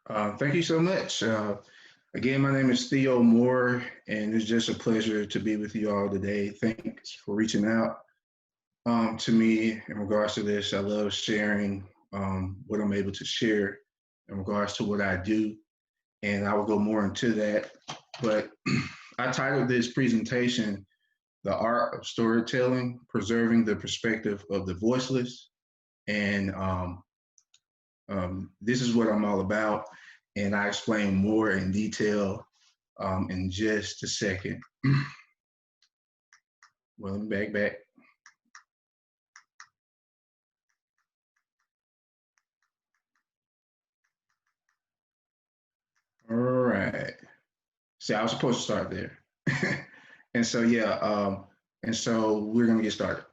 Thank you so much. Again, my name is Theo Moore, and it's just a pleasure to be with you all today. Thanks for reaching out to me in regards to this. I love sharing what I'm able to share in regards to what I do, and I will go more into that. But I titled this presentation, The Art of Storytelling, Preserving the Perspective of the Voiceless. And this is what I'm all about, and I explain more in detail in just a second. Well, back. All right. See, I was supposed to start there. and so, yeah, and so we're going to get started.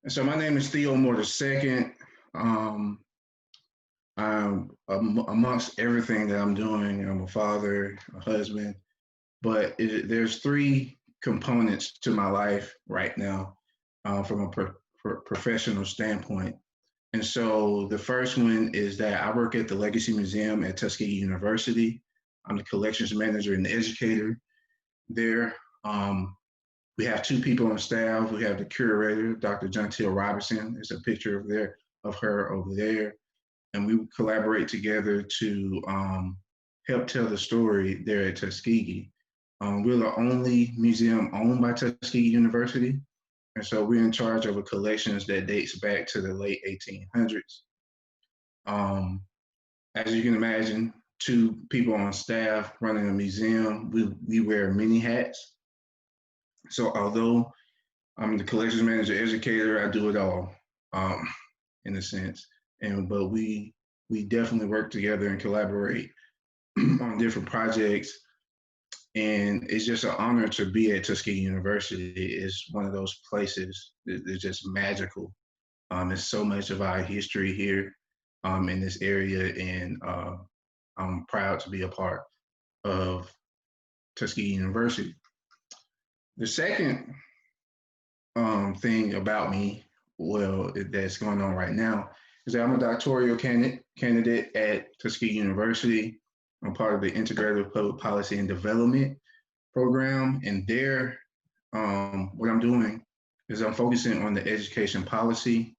And so my name is Theo Moore II. Um, amongst everything that I'm doing, I'm a father, a husband, but there's three components to my life right now from a professional standpoint. And so the first one is that I work at the Legacy Museum at Tuskegee University. I'm the collections manager and educator there. We have two people on staff. We have the curator, Dr. Jontiel Robinson. There's a picture of her over there. And we collaborate together to help tell the story there at Tuskegee. We're the only museum owned by Tuskegee University. And so we're in charge of a collections that dates back to the late 1800s. As you can imagine, two people on staff running a museum, we wear many hats. So although I'm the collections manager, educator, I do it all in a sense. But we definitely work together and collaborate on different projects. And it's just an honor to be at Tuskegee University. It's one of those places that's just magical. There's so much of our history here in this area, and I'm proud to be a part of Tuskegee University. The second thing about me, well, that's going on right now, is that I'm a doctoral candidate at Tuskegee University. I'm part of the Integrative Public Policy and Development program, and there, what I'm doing is I'm focusing on the education policy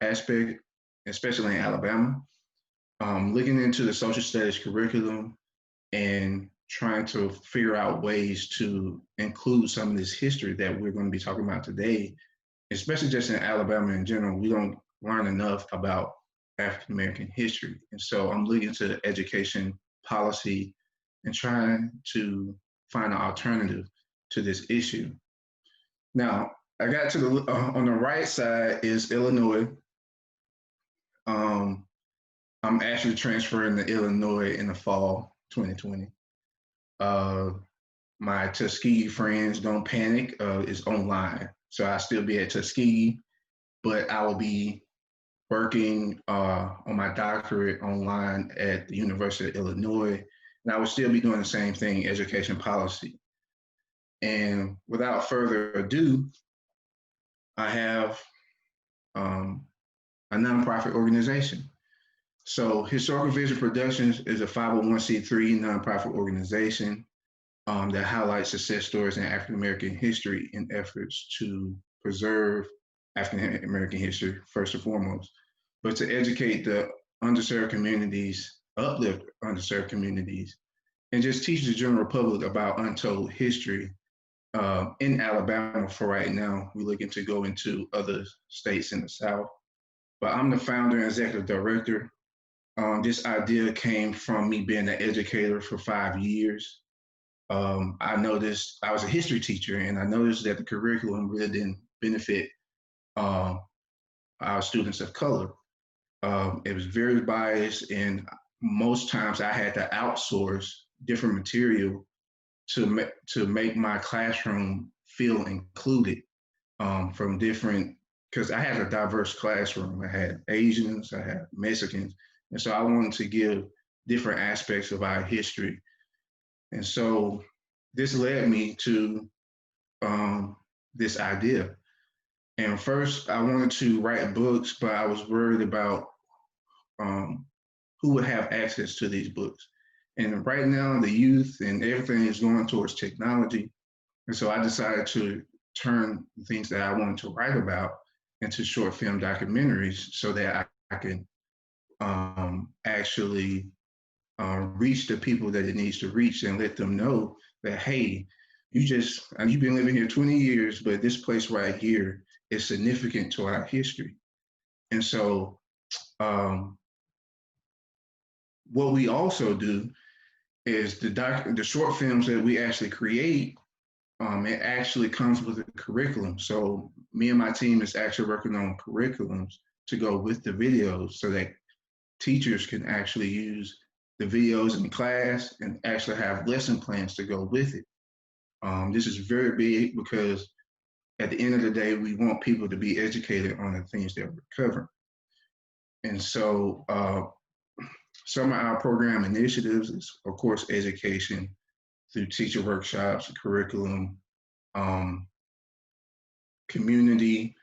aspect, especially in Alabama, looking into the social studies curriculum and trying to figure out ways to include some of this history that we're going to be talking about today, especially just in Alabama in general. We don't learn enough about African American history. And so I'm looking to education policy and trying to find an alternative to this issue. Now, I got to the on the right side is Illinois. Um, I'm actually transferring to Illinois in the fall 2020. Uh, my Tuskegee friends, don't panic, is online. So I'll still be at Tuskegee, but I will be working on my doctorate online at the University of Illinois. And I will still be doing the same thing, education policy. And without further ado, I have a nonprofit organization. So Historical Vision Productions is a 501c3 nonprofit organization that highlights success stories in African American history in efforts to preserve African American history first and foremost, but to educate the underserved communities, uplift underserved communities, and just teach the general public about untold history in Alabama for right now. We're looking to go into other states in the South. But I'm the founder and executive director. This idea came from me being an educator for 5 years. I noticed I was a history teacher, and I noticed that the curriculum really didn't benefit our students of color. It was very biased, and most times I had to outsource different material to make my classroom feel included from different, because I had a diverse classroom. I had Asians, I had Mexicans, and so I wanted to give different aspects of our history. And so this led me to this idea. And first, I wanted to write books, but I was worried about who would have access to these books. And right now, the youth and everything is going towards technology. And so I decided to turn things that I wanted to write about into short film documentaries so that I can actually reach the people that it needs to reach and let them know that, hey, you've been living here 20 years, but this place right here is significant to our history. And so what we also do is the short films that we actually create, it actually comes with a curriculum. So me and my team is actually working on curriculums to go with the videos so that teachers can actually use the videos in class and actually have lesson plans to go with it. This is very big because at the end of the day, we want people to be educated on the things that we're covering. And so some of our program initiatives is, of course, education through teacher workshops, curriculum, community.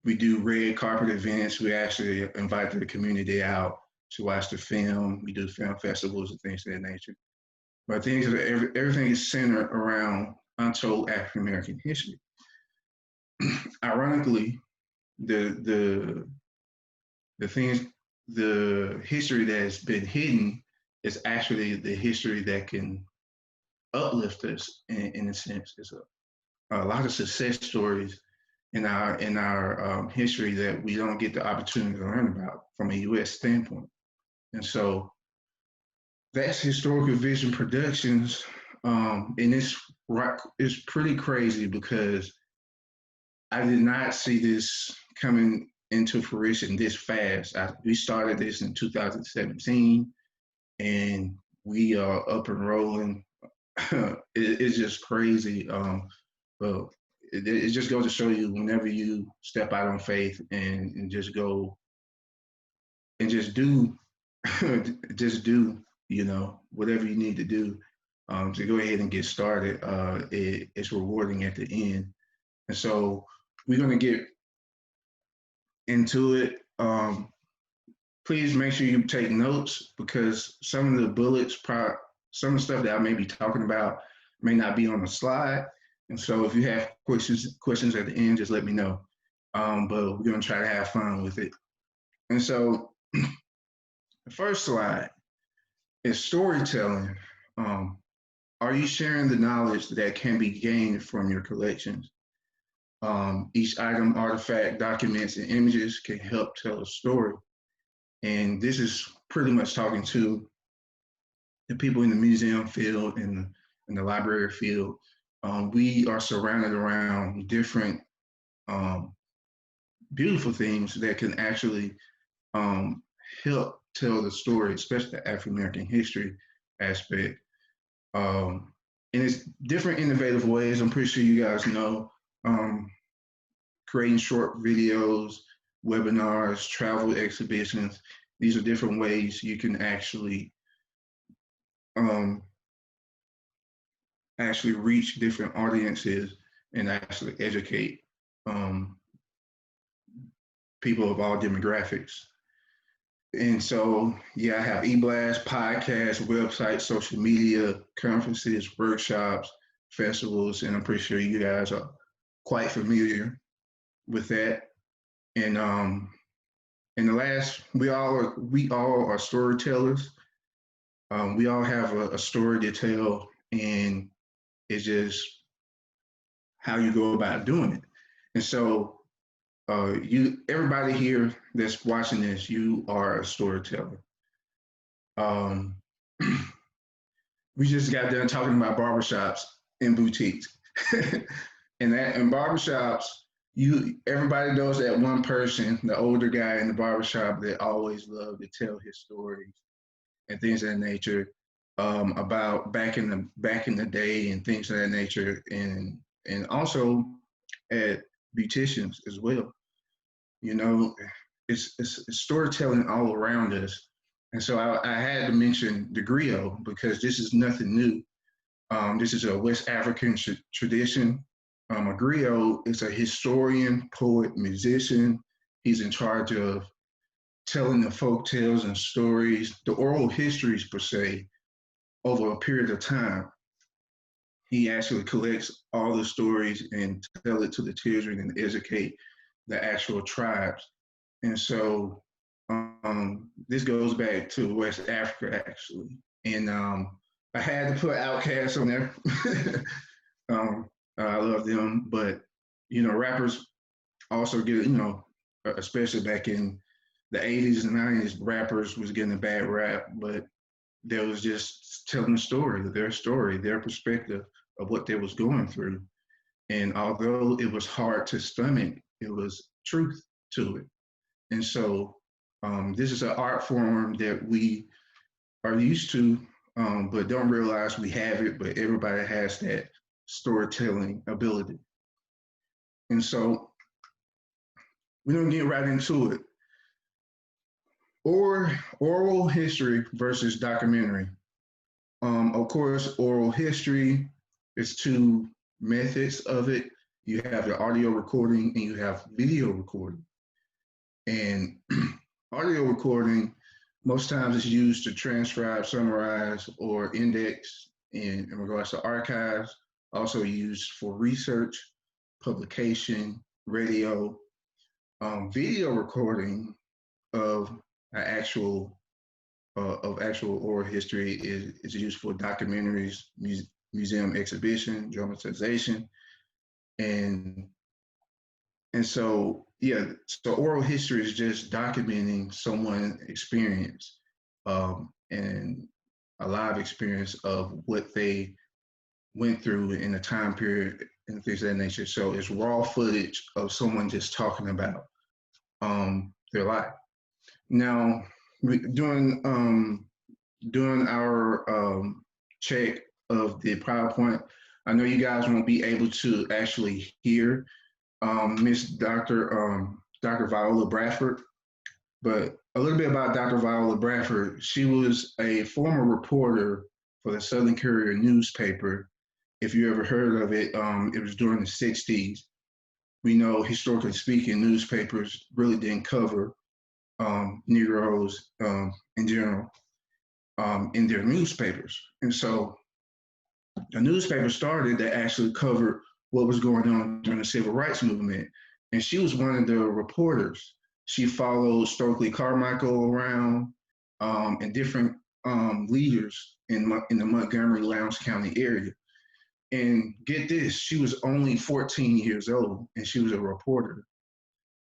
We do red carpet events. We actually invite the community out to watch the film. We do film festivals and things of that nature. But everything is centered around untold African American history. Ironically, the history that has been hidden is actually the history that can uplift us in a sense. There's a lot of success stories in our history that we don't get the opportunity to learn about from a U.S. standpoint. And so that's Historical Vision Productions. And it's pretty crazy because I did not see this coming into fruition this fast. We started this in 2017 and we are up and rolling. It's just crazy. But it just goes to show you whenever you step out on faith and just go and just do, just do, whatever you need to do to go ahead and get started. It's rewarding at the end. And so we're going to get into it. Please make sure you take notes because some of the bullets, some of the stuff that I may be talking about may not be on the slide. And so if you have questions at the end, just let me know. But we're going to try to have fun with it. And so the first slide is storytelling. Are you sharing the knowledge that can be gained from your collections? Each item, artifact, documents, and images can help tell a story. And this is pretty much talking to the people in the museum field and in the library field. We are surrounded around different beautiful things that can actually help tell the story, especially the African American history aspect. And it's different innovative ways. I'm pretty sure you guys know. Creating short videos, webinars, travel exhibitions. These are different ways you can actually reach different audiences and actually educate people of all demographics. And so, yeah, I have e-blast, podcasts, websites, social media, conferences, workshops, festivals, and I'm pretty sure you guys are quite familiar with that. And in the last, we all are storytellers. We all have a story to tell, and it's just how you go about doing it. And so everybody here that's watching this, you are a storyteller. We just got done talking about barbershops and boutiques. And in barbershops, everybody knows that one person, the older guy in the barbershop that always loved to tell his stories and things of that nature about back in the day and things of that nature, and also at beauticians as well. It's storytelling all around us. And so I had to mention the Griot because this is nothing new. This is a West African tradition. A Griot is a historian, poet, musician. He's in charge of telling the folk tales and stories, the oral histories per se, over a period of time. He actually collects all the stories and tell it to the children and educate the actual tribes. And so this goes back to West Africa actually. And I had to put Outkast on there. I love them, but rappers also get especially back in the 80s and 90s, rappers was getting a bad rap, but they was just telling their story, their perspective of what they was going through. And although it was hard to stomach, it was truth to it. And so this is an art form that we are used to, but don't realize we have it, but everybody has that storytelling ability. And so we're gonna get right into it. Or oral history versus documentary. Of course, oral history is two methods of it. You have the audio recording and you have video recording. And audio recording, most times is used to transcribe, summarize, or index in regards to archives, also used for research, publication, radio. Video recording of actual oral history is used for documentaries, museum exhibition, dramatization, and so so oral history is just documenting someone's experience and a live experience of what they went through in a time period and things of that nature. So it's raw footage of someone just talking about their life. Now, during our check of the PowerPoint, I know you guys won't be able to actually hear Miss Dr. Viola Bradford, but a little bit about Dr. Viola Bradford. She was a former reporter for the Southern Courier newspaper. If you ever heard of it, it was during the 60s. We know, historically speaking, newspapers really didn't cover Negroes in general in their newspapers. And so a newspaper started that actually covered what was going on during the civil rights movement. And she was one of the reporters. She followed Stokely Carmichael around and different leaders in the Montgomery, Lowndes County area. And get this, she was only 14 years old and she was a reporter.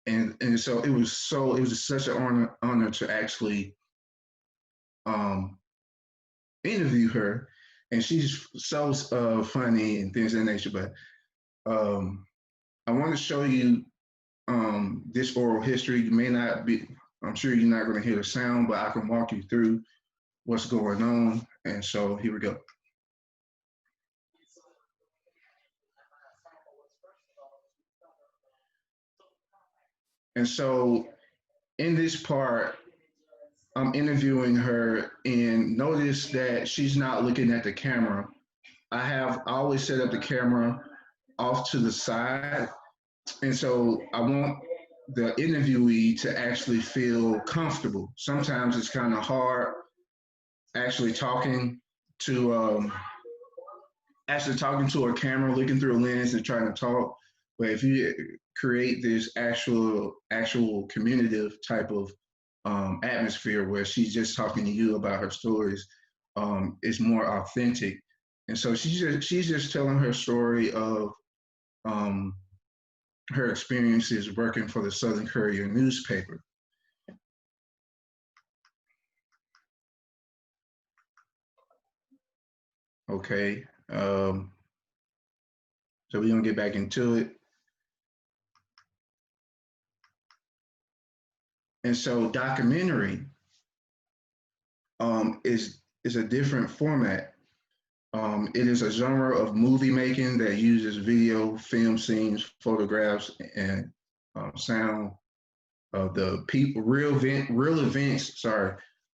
And so it was such an honor to actually interview her. And she's so funny and things of that nature. But I want to show you this oral history. You may not be, I'm sure you're not going to hear the sound, but I can walk you through what's going on. And so here we go. And so in this part, I'm interviewing her and notice that she's not looking at the camera. I always set up the camera off to the side. And so I want the interviewee to actually feel comfortable. Sometimes it's kind of hard actually talking to a camera, looking through a lens and trying to talk. But if you create this actual communicative type of atmosphere where she's just talking to you about her stories, it's more authentic. And so she's just telling her story of her experiences working for the Southern Courier newspaper. Okay, so we're gonna get back into it. And so documentary is a different format. It is a genre of movie making that uses video, film scenes, photographs, and sound of the people, real events,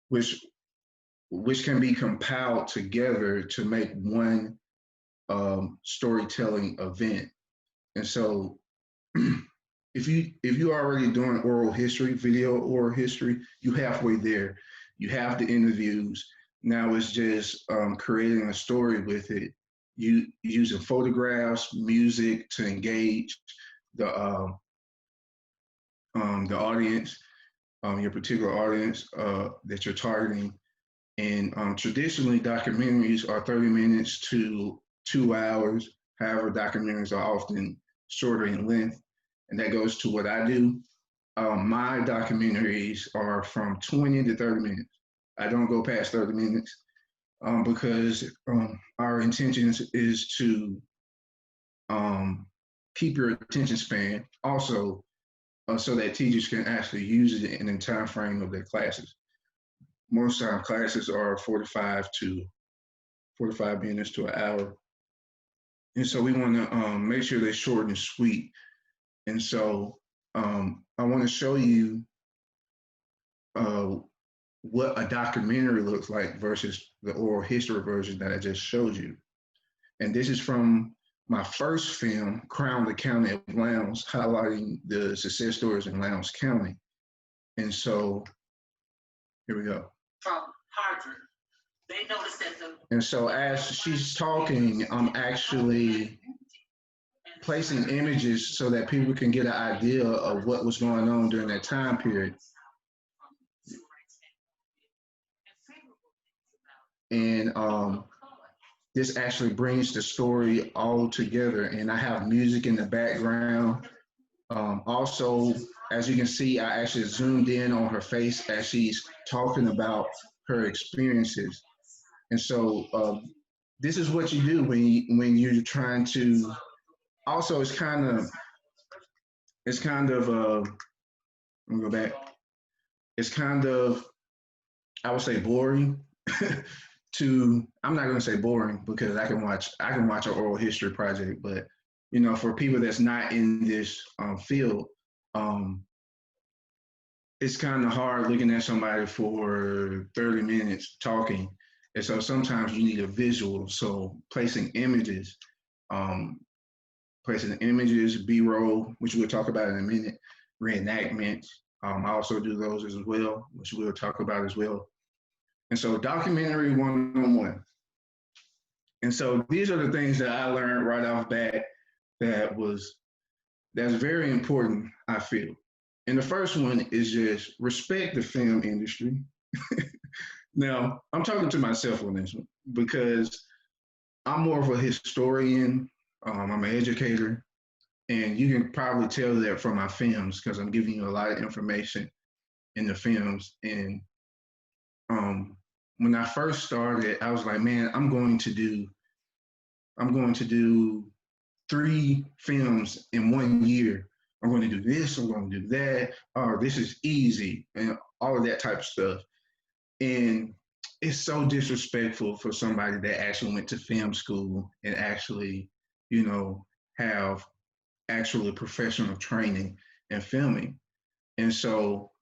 which can be compiled together to make one storytelling event. And so if you're already doing oral history, video oral history, you halfway there. You have the interviews. Now it's just creating a story with it. You using photographs, music to engage the the audience, your particular audience that you're targeting. And traditionally, documentaries are 30 minutes to 2 hours. However, documentaries are often shorter in length, and that goes to what I do. My documentaries are from 20 to 30 minutes. I don't go past 30 minutes because our intention is to keep your attention span. Also, so that teachers can actually use it in the time frame of their classes. Most time classes are 45 minutes to an hour. And so we want to make sure they're short and sweet. And so I want to show you what a documentary looks like versus the oral history version that I just showed you. And this is from my first film, Crown the County of Lowndes, highlighting the success stories in Lowndes County. And so here we go. From Harvard, they noticed that and so as she's talking, I'm actually placing images so that people can get an idea of what was going on during that time period. And this actually brings the story all together. And I have music in the background. Also, as you can see, I actually zoomed in on her face as she's talking about her experiences. And so this is what you do when you're trying to. Also, it's kind of. Let me go back. It's kind of, I would say, boring. I'm not going to say boring because I can watch an oral history project, but for people that's not in this field, it's kind of hard looking at somebody for 30 minutes talking. And so sometimes you need a visual. So placing images, B-roll, which we'll talk about in a minute, reenactments. I also do those as well, which we'll talk about as well. And so documentary one-on-one. And so these are the things that I learned right off bat that's very important, I feel. And the first one is just respect the film industry. Now, I'm talking to myself on this one because I'm more of a historian. I'm an educator. And you can probably tell that from my films because I'm giving you a lot of information in the films. And when I first started, I was like, man, I'm going to do 3 films in 1 year. I'm going to do this, I'm going to do that. Oh, this is easy, and all of that type of stuff. And it's so disrespectful for somebody that actually went to film school and actually, have actually professional training in filming. And so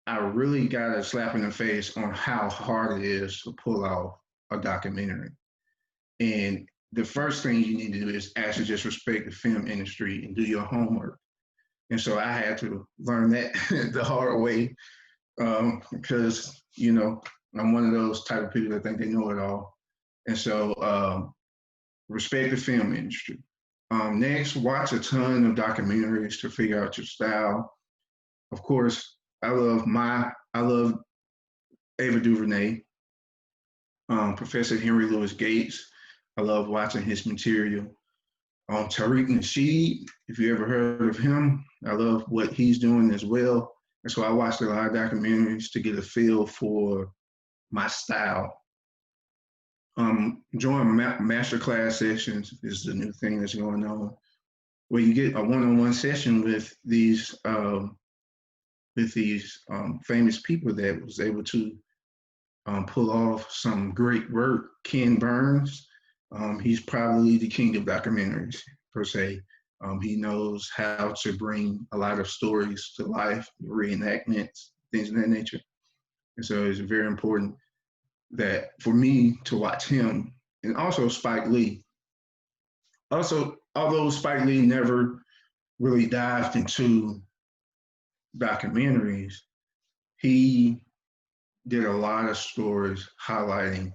I really got a slap in the face on how hard it is to pull off a documentary. And the first thing you need to do is actually just respect the film industry and do your homework. And so I had to learn that the hard way because, I'm one of those type of people that think they know it all. And so respect the film industry. Next, watch a ton of documentaries to figure out your style. Of course, I love Ava DuVernay, Professor Henry Louis Gates. I love watching his material. Tariq Nasheed, if you ever heard of him, I love what he's doing as well. And so I watched a lot of documentaries to get a feel for my style. Join masterclass sessions is the new thing that's going on, where you get a one-on-one session with these famous people that was able to pull off some great work. Ken Burns, he's probably the king of documentaries, per se. He knows how to bring a lot of stories to life, reenactments, things of that nature. And so it's very important that for me to watch him, and also Spike Lee. Also, although Spike Lee never really dived into documentaries, he did a lot of stories highlighting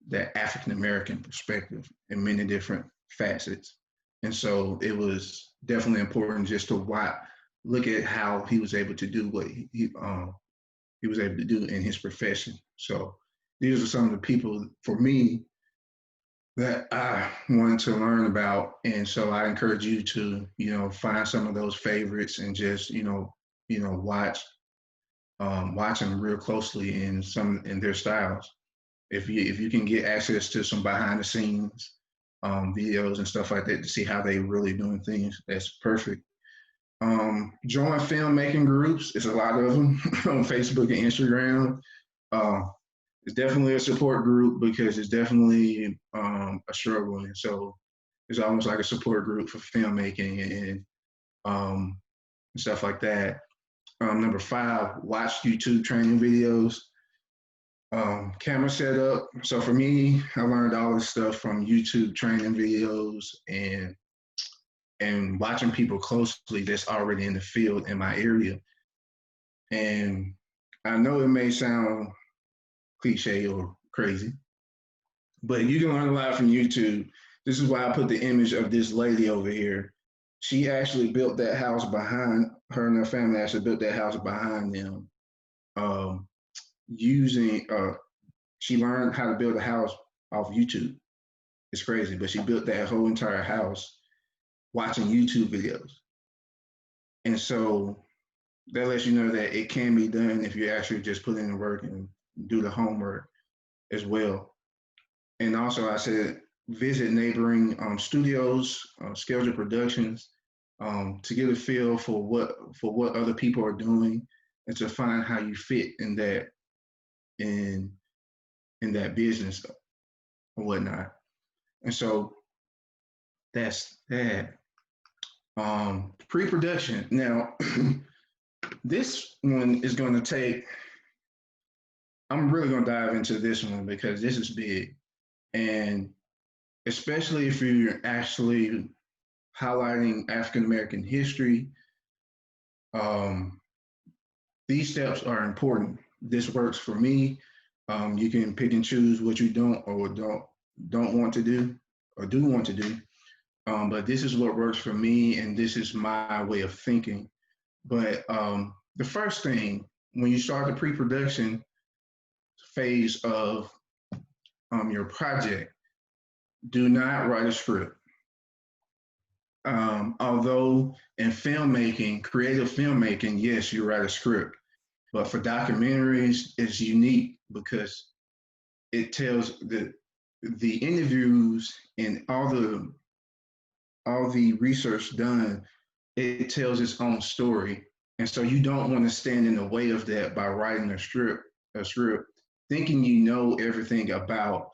that African American perspective in many different facets. And so it was definitely important just to look at how he was able to do what he was able to do in his profession. So these are some of the people for me that I wanted to learn about. And so I encourage you to, find some of those favorites and just, watch them real closely in their styles. If you can get access to some behind the scenes videos and stuff like that to see how they really doing things, that's perfect. Join filmmaking groups. It's a lot of them on Facebook and Instagram. Uh, it's definitely a support group because it's definitely a struggle. And so it's almost like a support group for filmmaking and stuff like that. Number 5, watch YouTube training videos. Camera setup. So for me, I learned all this stuff from YouTube training videos and watching people closely that's already in the field in my area. And I know it may sound cliche or crazy, but you can learn a lot from YouTube. This is why I put the image of this lady over here. She actually built that house behind her, and her family actually built that house behind them using, she learned how to build a house off YouTube. It's crazy, but she built that whole entire house watching YouTube videos. And so that lets you know that it can be done if you actually just put in the work and do the homework as well. And also, I said visit neighboring studios, schedule productions, to get a feel for what other people are doing, and to find how you fit in that business or whatnot. And so that's that. Pre-production. Now, this one is going to take. I'm really going to dive into this one because this is big, and especially if you're actually highlighting African American history, um, these steps are important. This works for me. You can pick and choose what you don't want to do or do want to do. But this is what works for me, and this is my way of thinking. But the first thing, when you start the pre-production phase of your project, do not write a script. Although in filmmaking, creative filmmaking, yes, you write a script, but for documentaries, it's unique because it tells the interviews and all the research done, it tells its own story. And so you don't want to stand in the way of that by writing a script, thinking you know everything about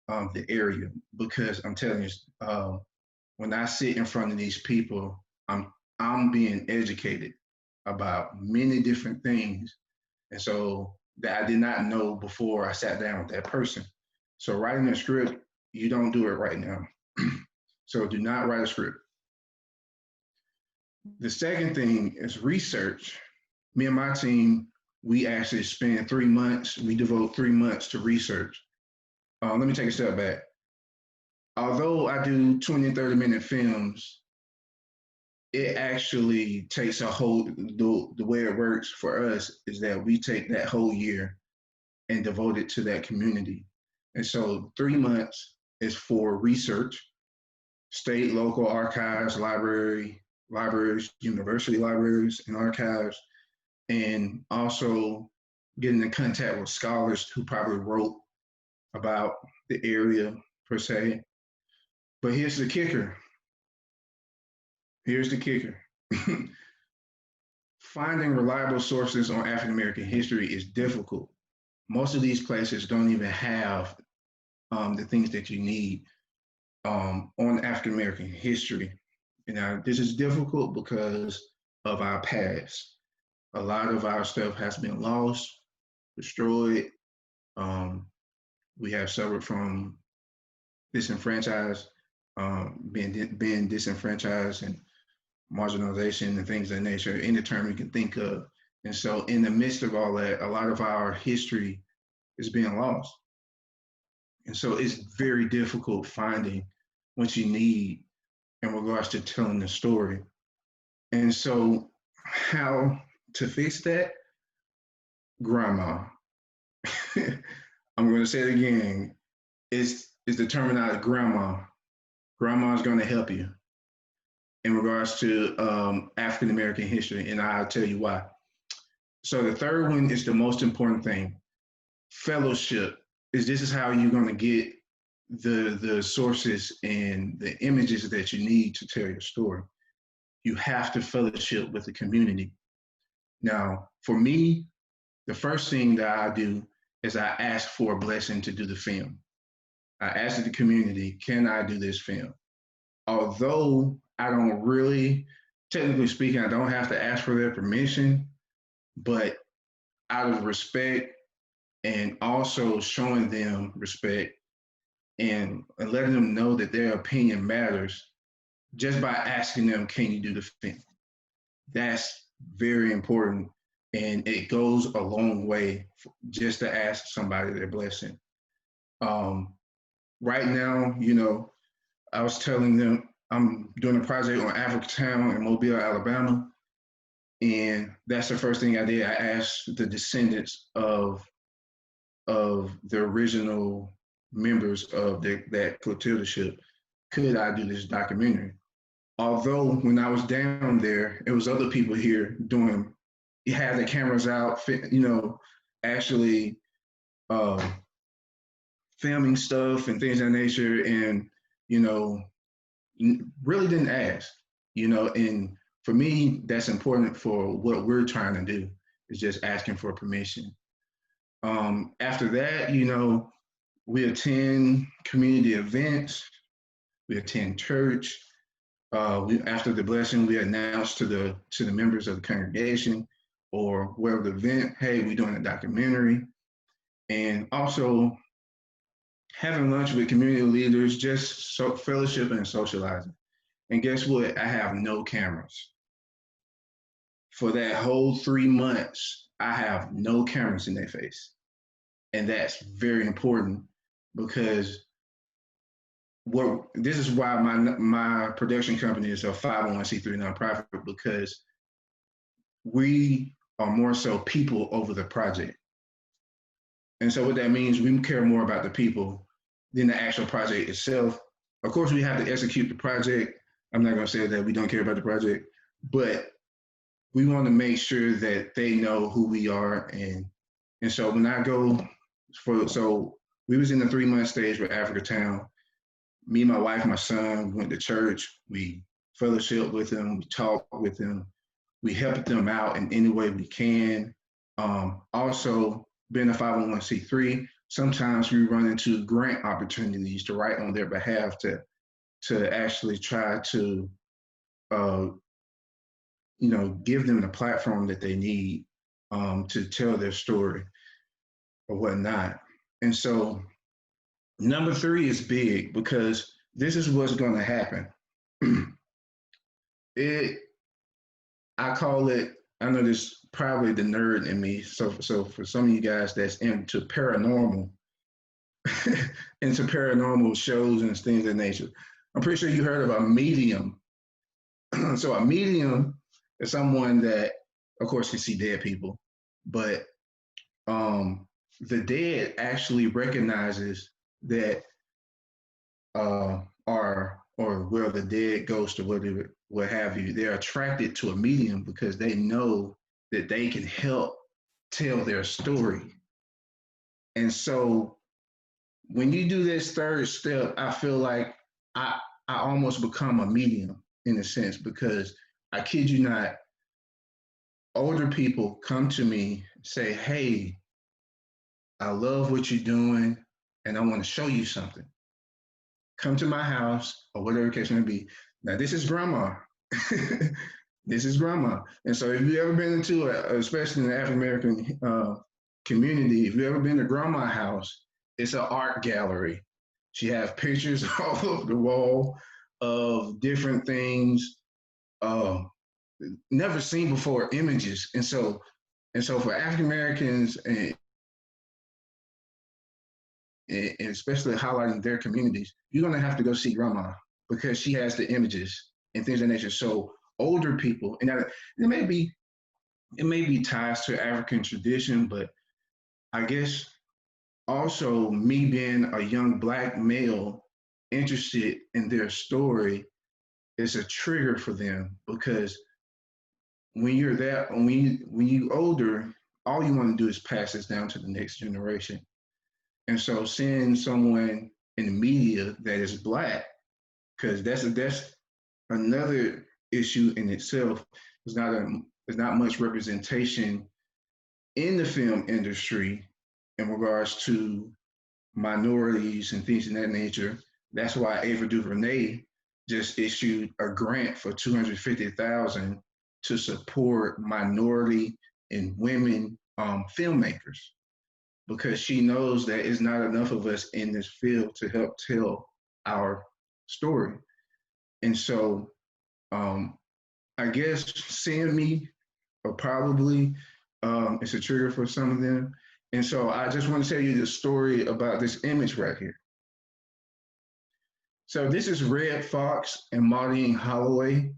the area. Because I'm telling you, when I sit in front of these people, I'm being educated about many different things, and so that I did not know before I sat down with that person. So writing a script, you don't do it right now. So do not write a script. The second thing is research. Me and my team, we actually spend 3 months, we devote 3 months to research. Let me take a step back. Although I do 20 and 30-minute films, it actually takes the way it works for us is that we take that whole year and devote it to that community. And so 3 months is for research, state, local archives, libraries, university libraries and archives, and also getting in contact with scholars who probably wrote about the area per se. But here's the kicker. Finding reliable sources on African American history is difficult. Most of these places don't even have the things that you need on African American history. Now, this is difficult because of our past. A lot of our stuff has been lost, destroyed. Um, we have suffered from disenfranchised, being disenfranchised, and marginalization and things of that nature, any term you can think of. And so in the midst of all that, a lot of our history is being lost. And so it's very difficult finding what you need in regards to telling the story. And so how to fix that? Grandma. I'm going to say it again. It's the terminology grandma. Grandma's going to help you in regards to African American history, and I'll tell you why. So the third one is the most important thing. Fellowship. This is how you're going to get the sources and the images that you need to tell your story. You have to fellowship with the community. Now, for me, the first thing that I do is I ask for a blessing to do the film. I ask the community, can I do this film? Although I don't really, technically speaking, I don't have to ask for their permission, but out of respect and also showing them respect and letting them know that their opinion matters, just by asking them, can you do the film? That's very important. And it goes a long way just to ask somebody their blessing. Right now, I was telling them I'm doing a project on Africatown in Mobile, Alabama. And that's the first thing I did. I asked the descendants of the original members of that Clotilda ship, could I do this documentary? Although when I was down there, it was other people here had the cameras out, actually filming stuff and things of that nature, and really didn't ask, and for me, that's important for what we're trying to do, is just asking for permission. After that, we attend community events, we attend church. After the blessing, we announce to the members of the congregation or wherever the event, hey, we're doing a documentary. And also having lunch with community leaders, just fellowship and socializing. And guess what? I have no cameras. For that whole 3 months, I have no cameras in their face. And that's very important, because this is why my production company is a 501c3 nonprofit, because we are more so people over the project. And so what that means, we care more about the people than the actual project itself. Of course, we have to execute the project. I'm not going to say that we don't care about the project, but we want to make sure that they know who we are. And so when I go so we was in the 3-month stage with Africatown. Me, my wife, my son went to church. We fellowship with them. We talk with them. We help them out in any way we can. Also, being a 501c3, sometimes we run into grant opportunities to write on their behalf to actually try to, give them the platform that they need to tell their story or whatnot. And so number 3 is big, because this is what's going to happen. I call it, I know this probably the nerd in me. So for some of you guys that's into paranormal, into paranormal shows and things of that nature, I'm pretty sure you heard of a medium. So a medium is someone that, of course, can see dead people, but the dead actually recognizes that the dead ghost or whatever, what have you, they're attracted to a medium because they know that they can help tell their story. And so when you do this third step, I feel like I almost become a medium in a sense, because I kid you not, older people come to me, say, hey, I love what you're doing, and I want to show you something. Come to my house, or whatever the case may be. Now, this is grandma. This is grandma. And so if you've ever been into, especially in the African-American community, if you've ever been to grandma's house, it's an art gallery. She has pictures all over the wall of different things. um, never seen before images. And so for African Americans and especially highlighting their communities, you're gonna have to go see grandma because she has the images and things of that nature. So older people, and that, it may be ties to African tradition, but I guess also me being a young black male interested in their story is a trigger for them because when you older, all you want to do is pass this down to the next generation. And so seeing someone in the media that is black, because that's another issue in itself. There's not much representation in the film industry in regards to minorities and things of that nature. That's why Ava DuVernay just issued a grant for 250,000 to support minority and women filmmakers because she knows that it's not enough of us in this field to help tell our story. And so I guess seeing me or probably it's a trigger for some of them. And so I just want to tell you the story about this image right here. So this is Red Fox and Maureen Holloway.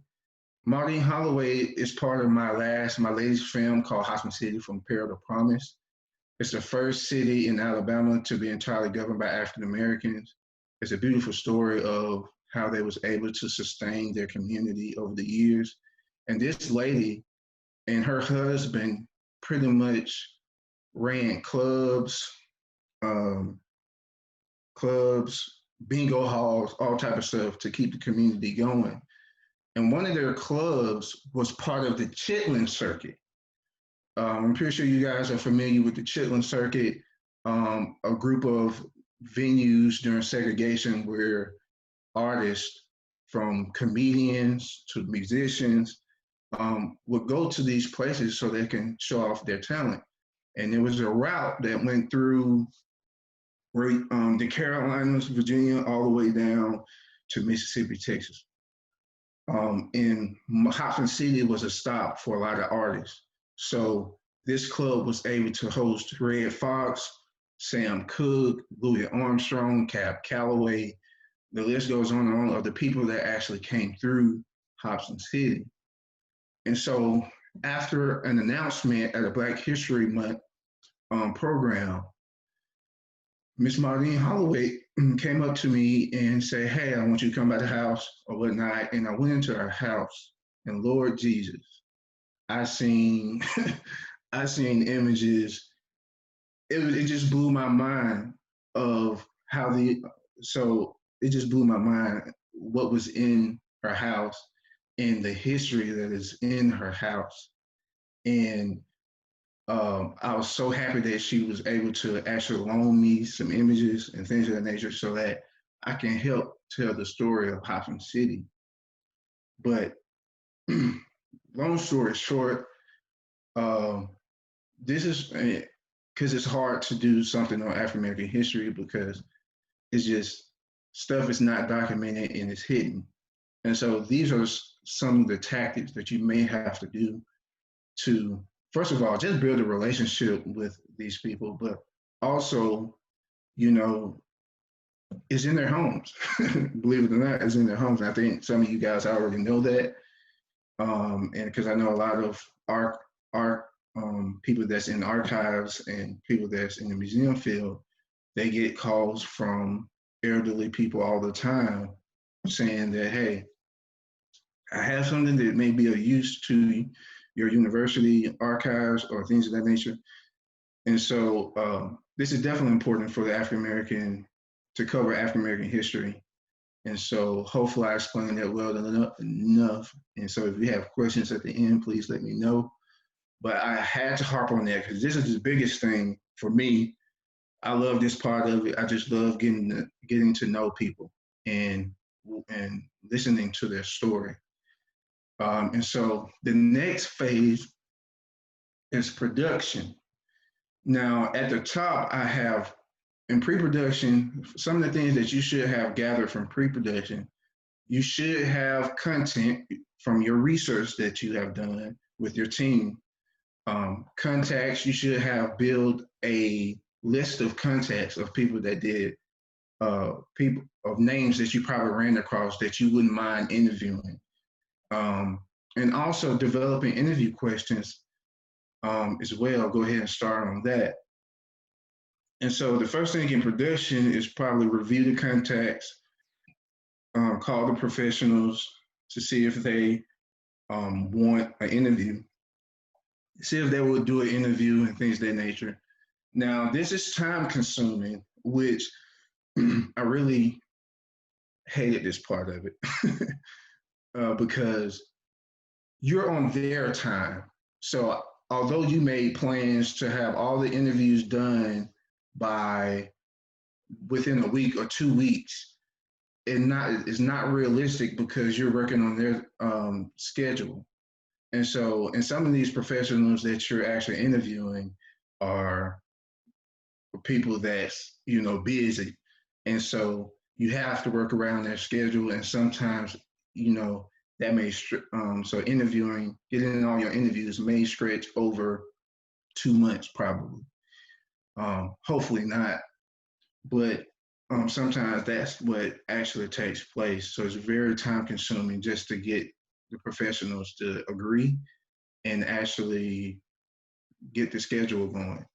Maureen Holloway is part of my latest film called Hospital City from Peril to Promise. It's the first city in Alabama to be entirely governed by African Americans. It's a beautiful story of how they was able to sustain their community over the years. And this lady and her husband pretty much ran um, clubs, bingo halls, all type of stuff to keep the community going. And one of their clubs was part of the Chitlin Circuit. I'm pretty sure you guys are familiar with the Chitlin Circuit, a group of venues during segregation where artists, from comedians to musicians, would go to these places so they can show off their talent. And there was a route that went through the Carolinas, Virginia, all the way down to Mississippi, Texas. And Hopkins City was a stop for a lot of artists. So this club was able to host Red Fox, Sam Cooke, Louis Armstrong, Cab Calloway. The list goes on and on of the people that actually came through Hobson City. And so after an announcement at a Black History Month program, Miss Maureen Holloway came up to me and said, "Hey, I want you to come by the house or whatnot." And I went into her house, and Lord Jesus, I seen I seen images. It just blew my mind of how it just blew my mind what was in her house and the history that is in her house. And I was so happy that she was able to actually loan me some images and things of that nature so that I can help tell the story of Hopkins City. But long story short, this is because it's hard to do something on African American history because it's just stuff is not documented and it's hidden. And so these are some of the tactics that you may have to do to, first of all, just build a relationship with these people, but also, you know, it's in their homes. Believe it or not, it's in their homes. And I think some of you guys already know that. And because I know a lot of art people that's in archives and people that's in the museum field, they get calls from elderly people all the time saying that, hey, I have something that may be of use to your university archives or things of that nature. And so this is definitely important for the African American to cover African American history. And so hopefully I explained that well enough. And so if you have questions at the end, please let me know. But I had to harp on that because this is the biggest thing for me. I love this part of it. I just love getting to know people and listening to their story. And so the next phase is production. Now, at the top, I have in pre-production, some of the things that you should have gathered from pre-production you should have content from your research that you have done with your team. Contacts, you should have build a list of contacts of people that did, people of names that you probably ran across that you wouldn't mind interviewing. Um, and also developing interview questions as well. Go ahead and start on that. And so the first thing in production is probably review the contacts, call the professionals to see if they want an interview, see if they would do an interview and things of that nature. Now, this is time consuming, which I really hated this part of it because you're on their time. So, although you made plans to have all the interviews done by within a week or 2 weeks, it's not realistic because you're working on their schedule. And so, and some of these professionals that you're actually interviewing are people that's, busy. And so you have to work around their schedule. And sometimes, that may, so interviewing, getting all your interviews may stretch over 2 months probably. Hopefully not. But sometimes that's what actually takes place. So it's very time consuming just to get the professionals to agree and actually get the schedule going.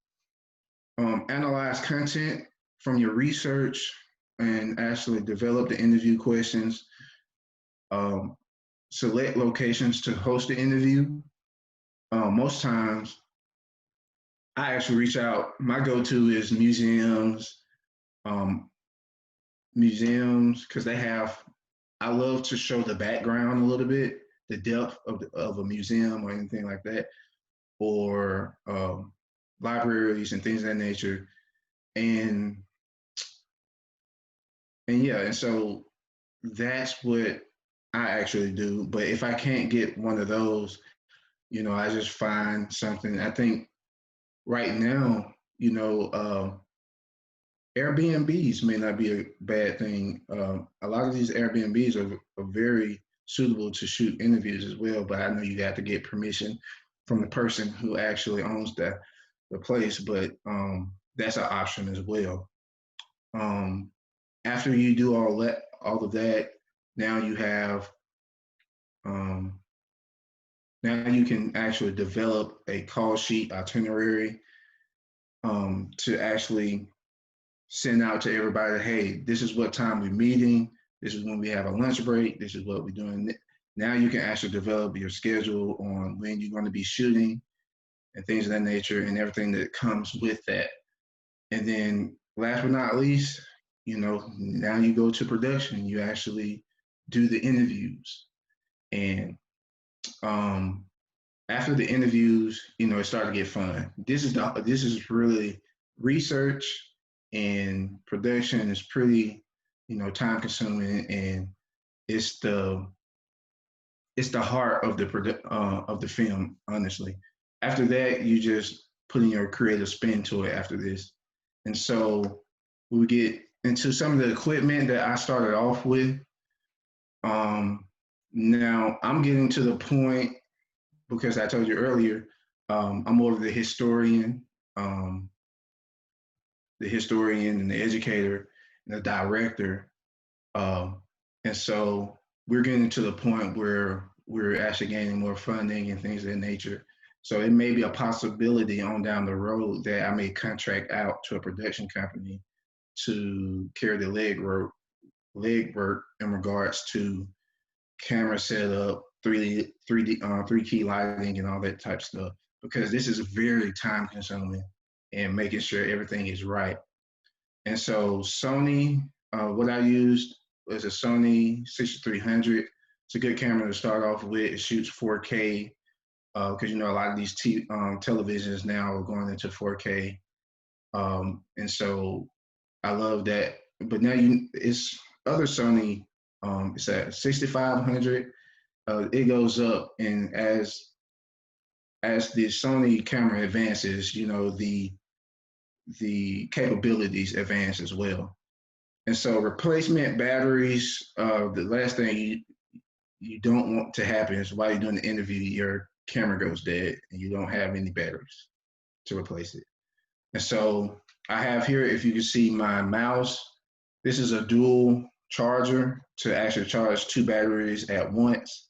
Analyze content from your research and actually develop the interview questions. Um, Select locations to host the interview. Most times, I actually reach out. My go-to is museums, um, because I love to show the background a little bit, the depth of a museum or anything like that, or libraries and things of that nature. And yeah, and so that's what I actually do. But if I can't get one of those, I just find something. I think right now, Airbnbs may not be a bad thing. A lot of these Airbnbs are very suitable to shoot interviews as well, but I know you have to get permission from the person who actually owns the place, but that's an option as well. Um, After you do all of that, now you have, um, now you can actually develop a call sheet itinerary to actually send out to everybody, hey, this is what time we're meeting. This is when we have a lunch break. This is what we're doing. Now you can actually develop your schedule on when you're going to be shooting and things of that nature and everything that comes with that. And then last but not least, now you go to production. You actually do the interviews. And after the interviews, it started to get fun. This is really research and production is pretty, time consuming, and it's the heart of the film, honestly. After that, you just putting your creative spin to it after this. And so we get into some of the equipment that I started off with. Now I'm getting to the point, because I told you earlier, I'm more of um, the historian and the educator and the director. And so we're getting to the point where we're actually gaining more funding and things of that nature. So it may be a possibility on down the road that I may contract out to a production company to carry the legwork in regards to camera setup, 3 key lighting, and all that type stuff. Because this is very time consuming and making sure everything is right. And so Sony, what I used was a Sony 6300. It's a good camera to start off with. It shoots 4K because a lot of these televisions now are going into 4K, and so I love that. But now it's other Sony. It's at 6500. It goes up, and as the Sony camera advances, the capabilities advance as well. And so replacement batteries, the last thing you don't want to happen is while you're doing the interview, your camera goes dead and you don't have any batteries to replace it. And so I have here, if you can see my mouse, this is a dual charger to actually charge 2 batteries at once.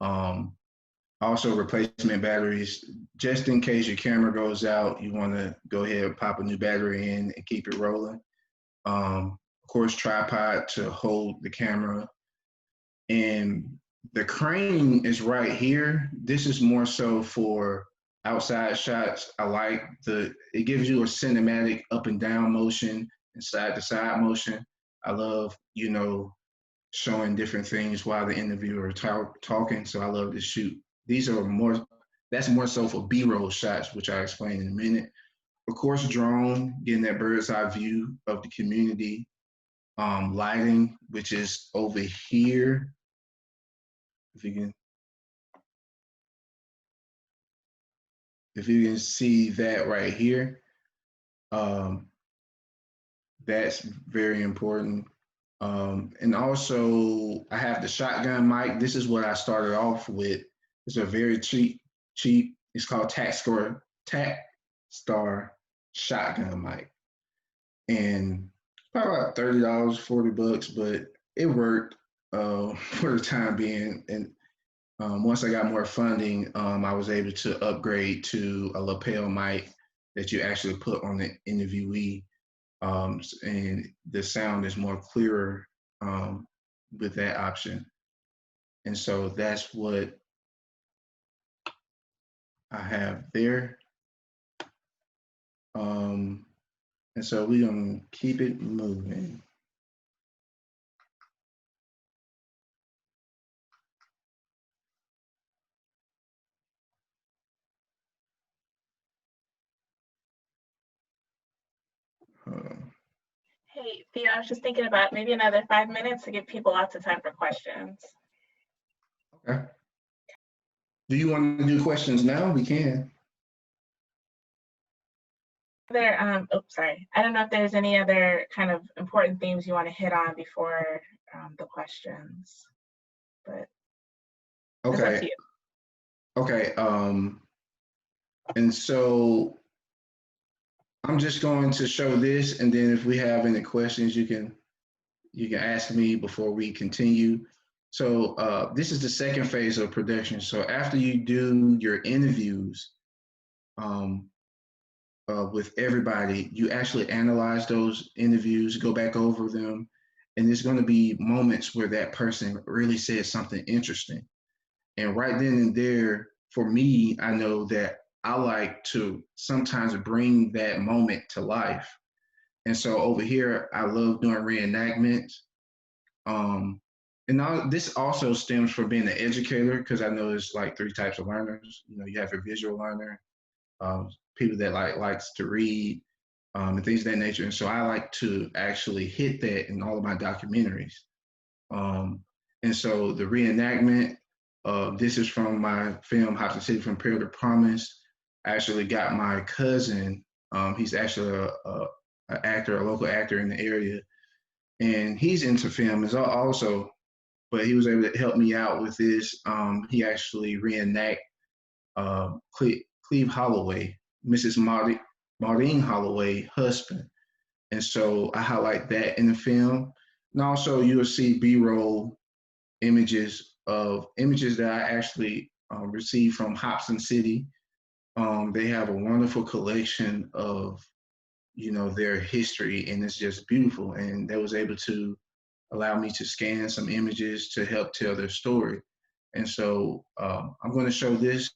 Also replacement batteries, just in case your camera goes out, you want to go ahead and pop a new battery in and keep it rolling. Of course, tripod to hold the camera. And the crane is right here. This is more so for outside shots. I like it gives you a cinematic up and down motion and side to side motion. I love, showing different things while the interviewer is talking. So I love to shoot. That's more so for B-roll shots, which I'll explain in a minute. Of course, drone, getting that bird's eye view of the community. Lighting, which is over here. If you can see that right here, that's very important. And also, I have the shotgun mic. This is what I started off with. It's a very cheap. It's called Tac Star shotgun mic, and probably about $30, $40, but it worked for the time being. And once I got more funding, I was able to upgrade to a lapel mic that you actually put on the interviewee, and the sound is more clearer with that option. And so that's what I have there. And so we're gonna keep it moving. Hey, Theo, I was just thinking about maybe another 5 minutes to give people lots of time for questions. Okay. Do you want to do questions now? We can. Sorry. I don't know if there's any other kind of important themes you want to hit on before the questions, but it's up to you. Okay. And so I'm just going to show this, and then if we have any questions, you can ask me before we continue. So this is the second phase of production. So after you do your interviews with everybody, you actually analyze those interviews, go back over them, and there's going to be moments where that person really said something interesting. And right then and there, for me, I know that I like to sometimes bring that moment to life. And so over here, I love doing reenactments. This also stems from being an educator, because I know there's like 3 types of learners. You have a visual learner, people that likes to read, and things of that nature. And so I like to actually hit that in all of my documentaries. And so the reenactment, this is from my film Hobson City from Peril to Promise. I actually got my cousin. He's actually a local actor in the area, and he's into film as also, but he was able to help me out with this. He actually reenact Cleve Holloway, Mrs. Maureen Holloway husband. And so I highlight that in the film. And also you will see B-roll images that I actually received from Hobson City. They have a wonderful collection of, their history, and it's just beautiful. And they was able to allow me to scan some images to help tell their story. And so I'm going to show this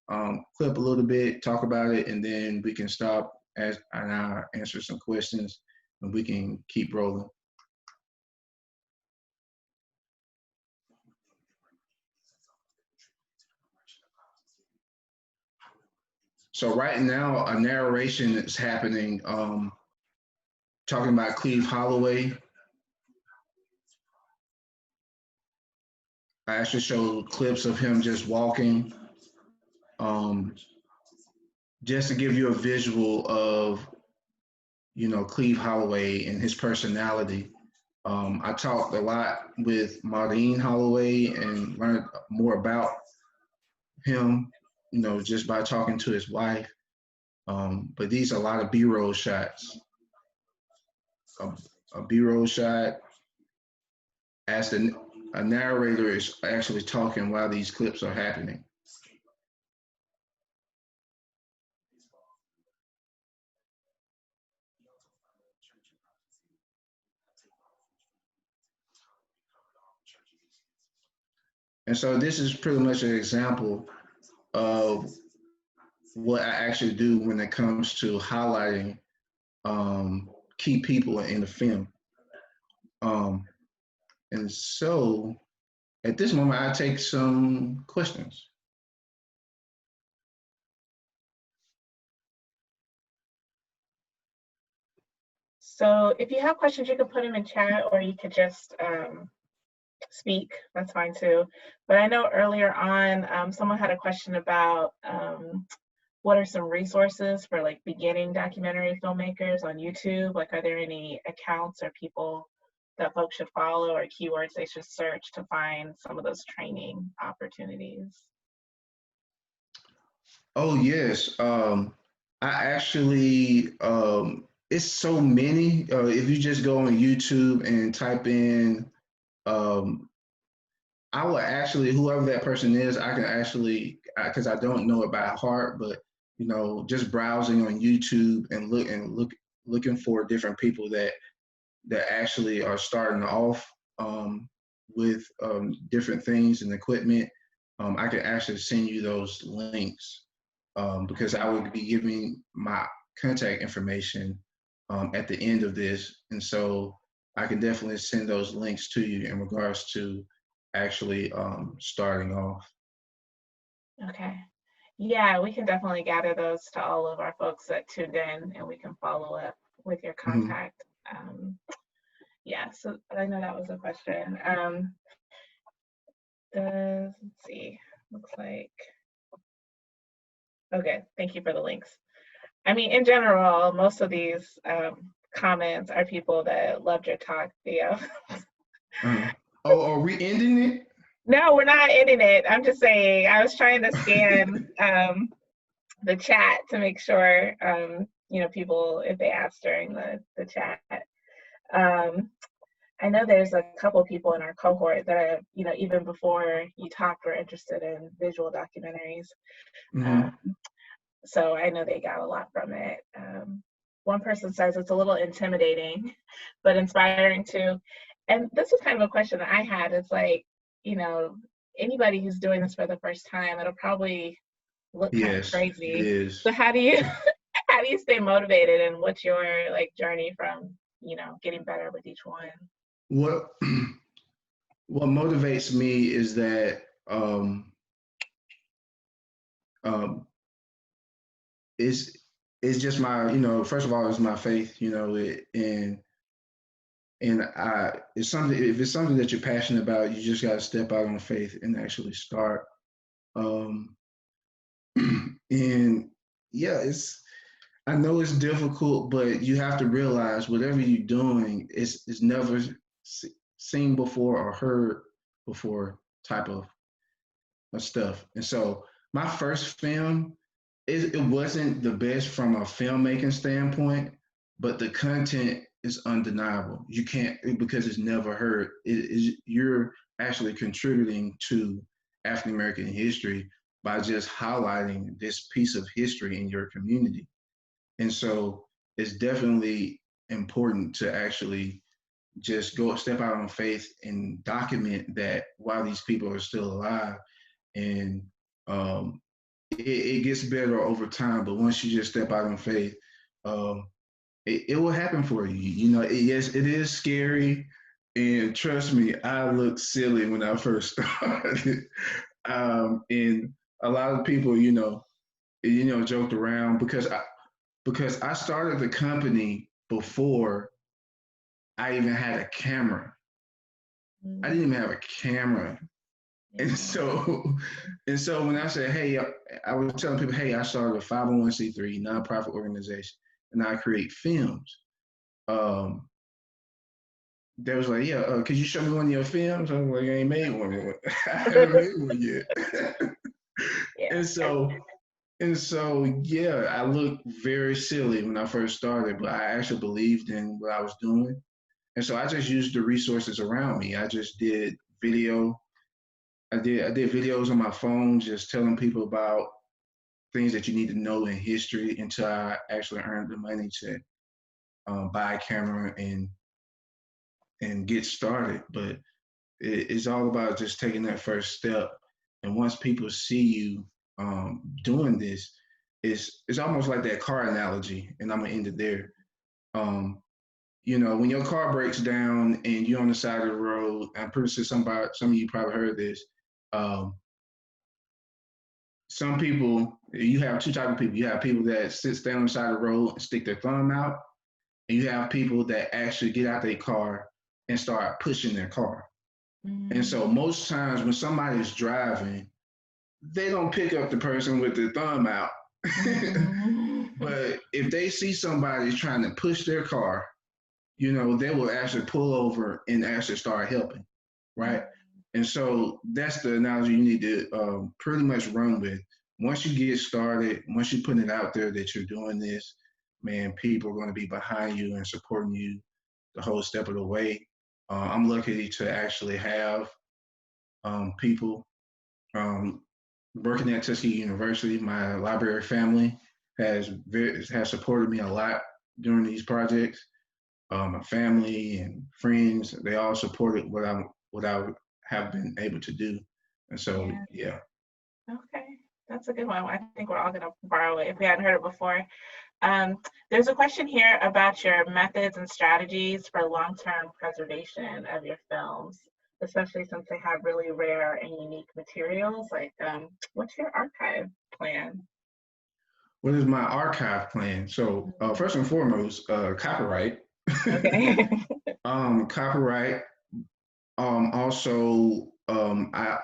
clip a little bit, talk about it, and then we can stop and I answer some questions, and we can keep rolling. So right now, a narration is happening, talking about Cleve Holloway. I actually showed clips of him just walking, just to give you a visual of, Cleve Holloway and his personality. I talked a lot with Maureen Holloway and learned more about him, just by talking to his wife. But these are a lot of B-roll shots. A B-roll shot as a narrator is actually talking while these clips are happening. And so this is pretty much an example of what I actually do when it comes to highlighting key people in the film. And so at this moment, I take some questions. So if you have questions, you can put them in chat, or you could just speak. That's fine too. But I know earlier on, someone had a question about what are some resources for like beginning documentary filmmakers on YouTube? Like, are there any accounts or people that folks should follow, or keywords they should search to find some of those training opportunities? Oh yes, I actually it's so many. If you just go on YouTube and type in, I will actually, whoever that person is, I can actually, because I don't know it by heart, but just browsing on YouTube and looking for different people that actually are starting off with different things and equipment. I can actually send you those links because I would be giving my contact information at the end of this. And so I can definitely send those links to you in regards to actually starting off. Okay. Yeah, we can definitely gather those to all of our folks that tuned in, and we can follow up with your contact. Yeah, so I know that was a question. Let's see, looks like, okay, thank you for the links. I mean, in general, most of these comments are people that loved your talk, Theo. Oh, are we ending it? No, we're not ending it. I'm just saying, I was trying to scan the chat to make sure, people, if they ask during the chat. I know there's a couple people in our cohort that are, even before you talked, were interested in visual documentaries. So I know they got a lot from it. One person says it's a little intimidating, but inspiring too. And this is kind of a question that I had. It's like, anybody who's doing this for the first time, it'll probably look kind of crazy. It is. So how do you stay motivated, and what's your journey from, getting better with each one? What motivates me is that it's just my, first of all, it's my faith, and it's something, if it's something that you're passionate about, you just got to step out on faith and actually start. And yeah, I know it's difficult, but you have to realize whatever you're doing is never seen before or heard before type of stuff. And so my first film, it wasn't the best from a filmmaking standpoint, but the content is undeniable. You can't, because it's never heard. You're actually contributing to African American history by just highlighting this piece of history in your community. And so it's definitely important to actually just step out on faith and document that while these people are still alive. And it gets better over time, but once you just step out on faith, it will happen for you. Yes, it is scary. And trust me, I looked silly when I first started. And a lot of people, joked around because I started the company before I even had a camera. I didn't even have a camera. And so when I said, hey, I was telling people, hey, I started a 501c3 nonprofit organization and I create films. they was like, yeah, could you show me one of your films? I was like, I ain't made one yet. I haven't made one yet. Yeah. and so and so yeah, I looked very silly when I first started, but I actually believed in what I was doing. And so I just used the resources around me. I just did video. I did videos on my phone, just telling people about things that you need to know in history until I actually earned the money to buy a camera and get started. But it's all about just taking that first step. And once people see you doing this, it's almost like that car analogy. And I'm gonna end it there. Um, when your car breaks down and you're on the side of the road, I'm pretty sure some of you probably heard this. Um, some people, you have two types of people. You have people that sit down on the side of the road and stick their thumb out, and you have people that actually get out their car and start pushing their car. And so most times when somebody's driving, they don't pick up the person with their thumb out. But if they see somebody trying to push their car, they will actually pull over and actually start helping, right? And so that's the analogy you need to pretty much run with. Once you get started, once you put it out there that you're doing this, man, people are going to be behind you and supporting you the whole step of the way. I'm lucky to actually have people um, working at Tuskegee University. My library family has supported me a lot during these projects. My family and friends, they all supported what I have been able to do. And so, yeah. Okay, that's a good one. I think we're all going to borrow it if we hadn't heard it before. There's a question here about your methods and strategies for long-term preservation of your films, especially since they have really rare and unique materials. Like, what's your archive plan? What is my archive plan? So, first and foremost, copyright. Okay. Copyright. Also, I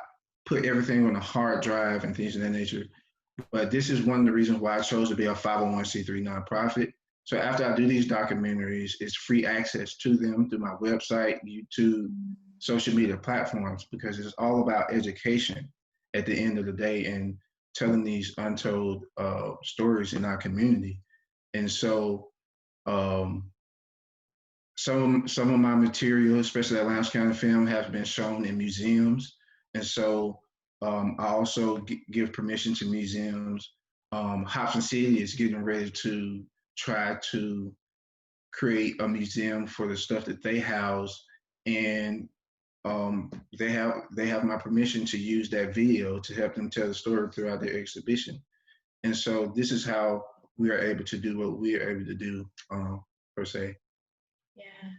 put everything on a hard drive and things of that nature. But this is one of the reasons why I chose to be a 501c3 nonprofit. So after I do these documentaries, it's free access to them through my website, YouTube, social media platforms, because it's all about education at the end of the day and telling these untold stories in our community. And so um, some of my material, especially that Lowndes County film, have been shown in museums. And so I also give permission to museums. Hobson City is getting ready to try to create a museum for the stuff that they house, and they have my permission to use that video to help them tell the story throughout their exhibition. And so this is how we are able to do what we are able to do, per se. Yeah.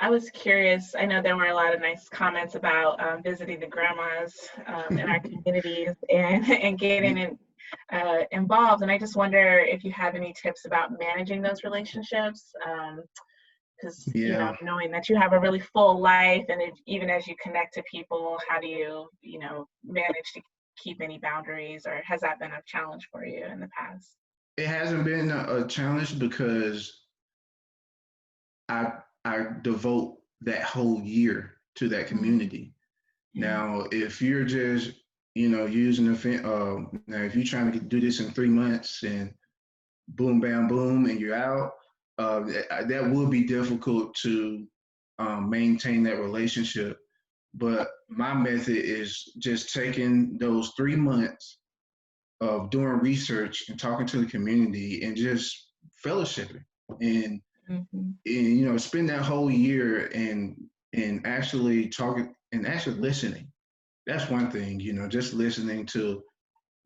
I was curious. I know there were a lot of nice comments about visiting the grandmas in our communities and getting involved. And I just wonder if you have any tips about managing those relationships. Because Yeah. knowing that you have a really full life, and even as you connect to people, how do you manage to keep any boundaries, or has that been a challenge for you in the past? It hasn't been a challenge because I I devote that whole year to that community. Yeah. Now, if you're just using now if you're trying to do this in 3 months and boom, bam, boom, and you're out, that would be difficult to maintain that relationship. But my method is just taking those 3 months of doing research and talking to the community and just fellowshipping and Mm-hmm. spend that whole year and actually talking and actually listening. That's one thing, just listening to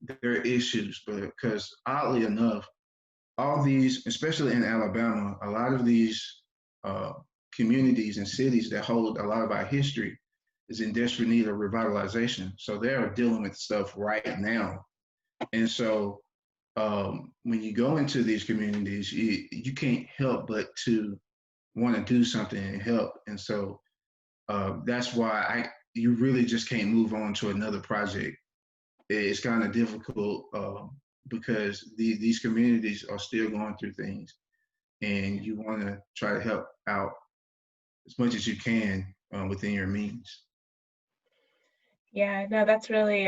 their issues. But because oddly enough, all these, especially in Alabama, a lot of these uh, communities and cities that hold a lot of our history is in desperate need of revitalization. So they're dealing with stuff right now. And so when you go into these communities, you can't help but to want to do something and help. And so that's why you really just can't move on to another project. It's kind of difficult because these communities are still going through things, and you want to try to help out. as much as you can within your means. Yeah, no, that's really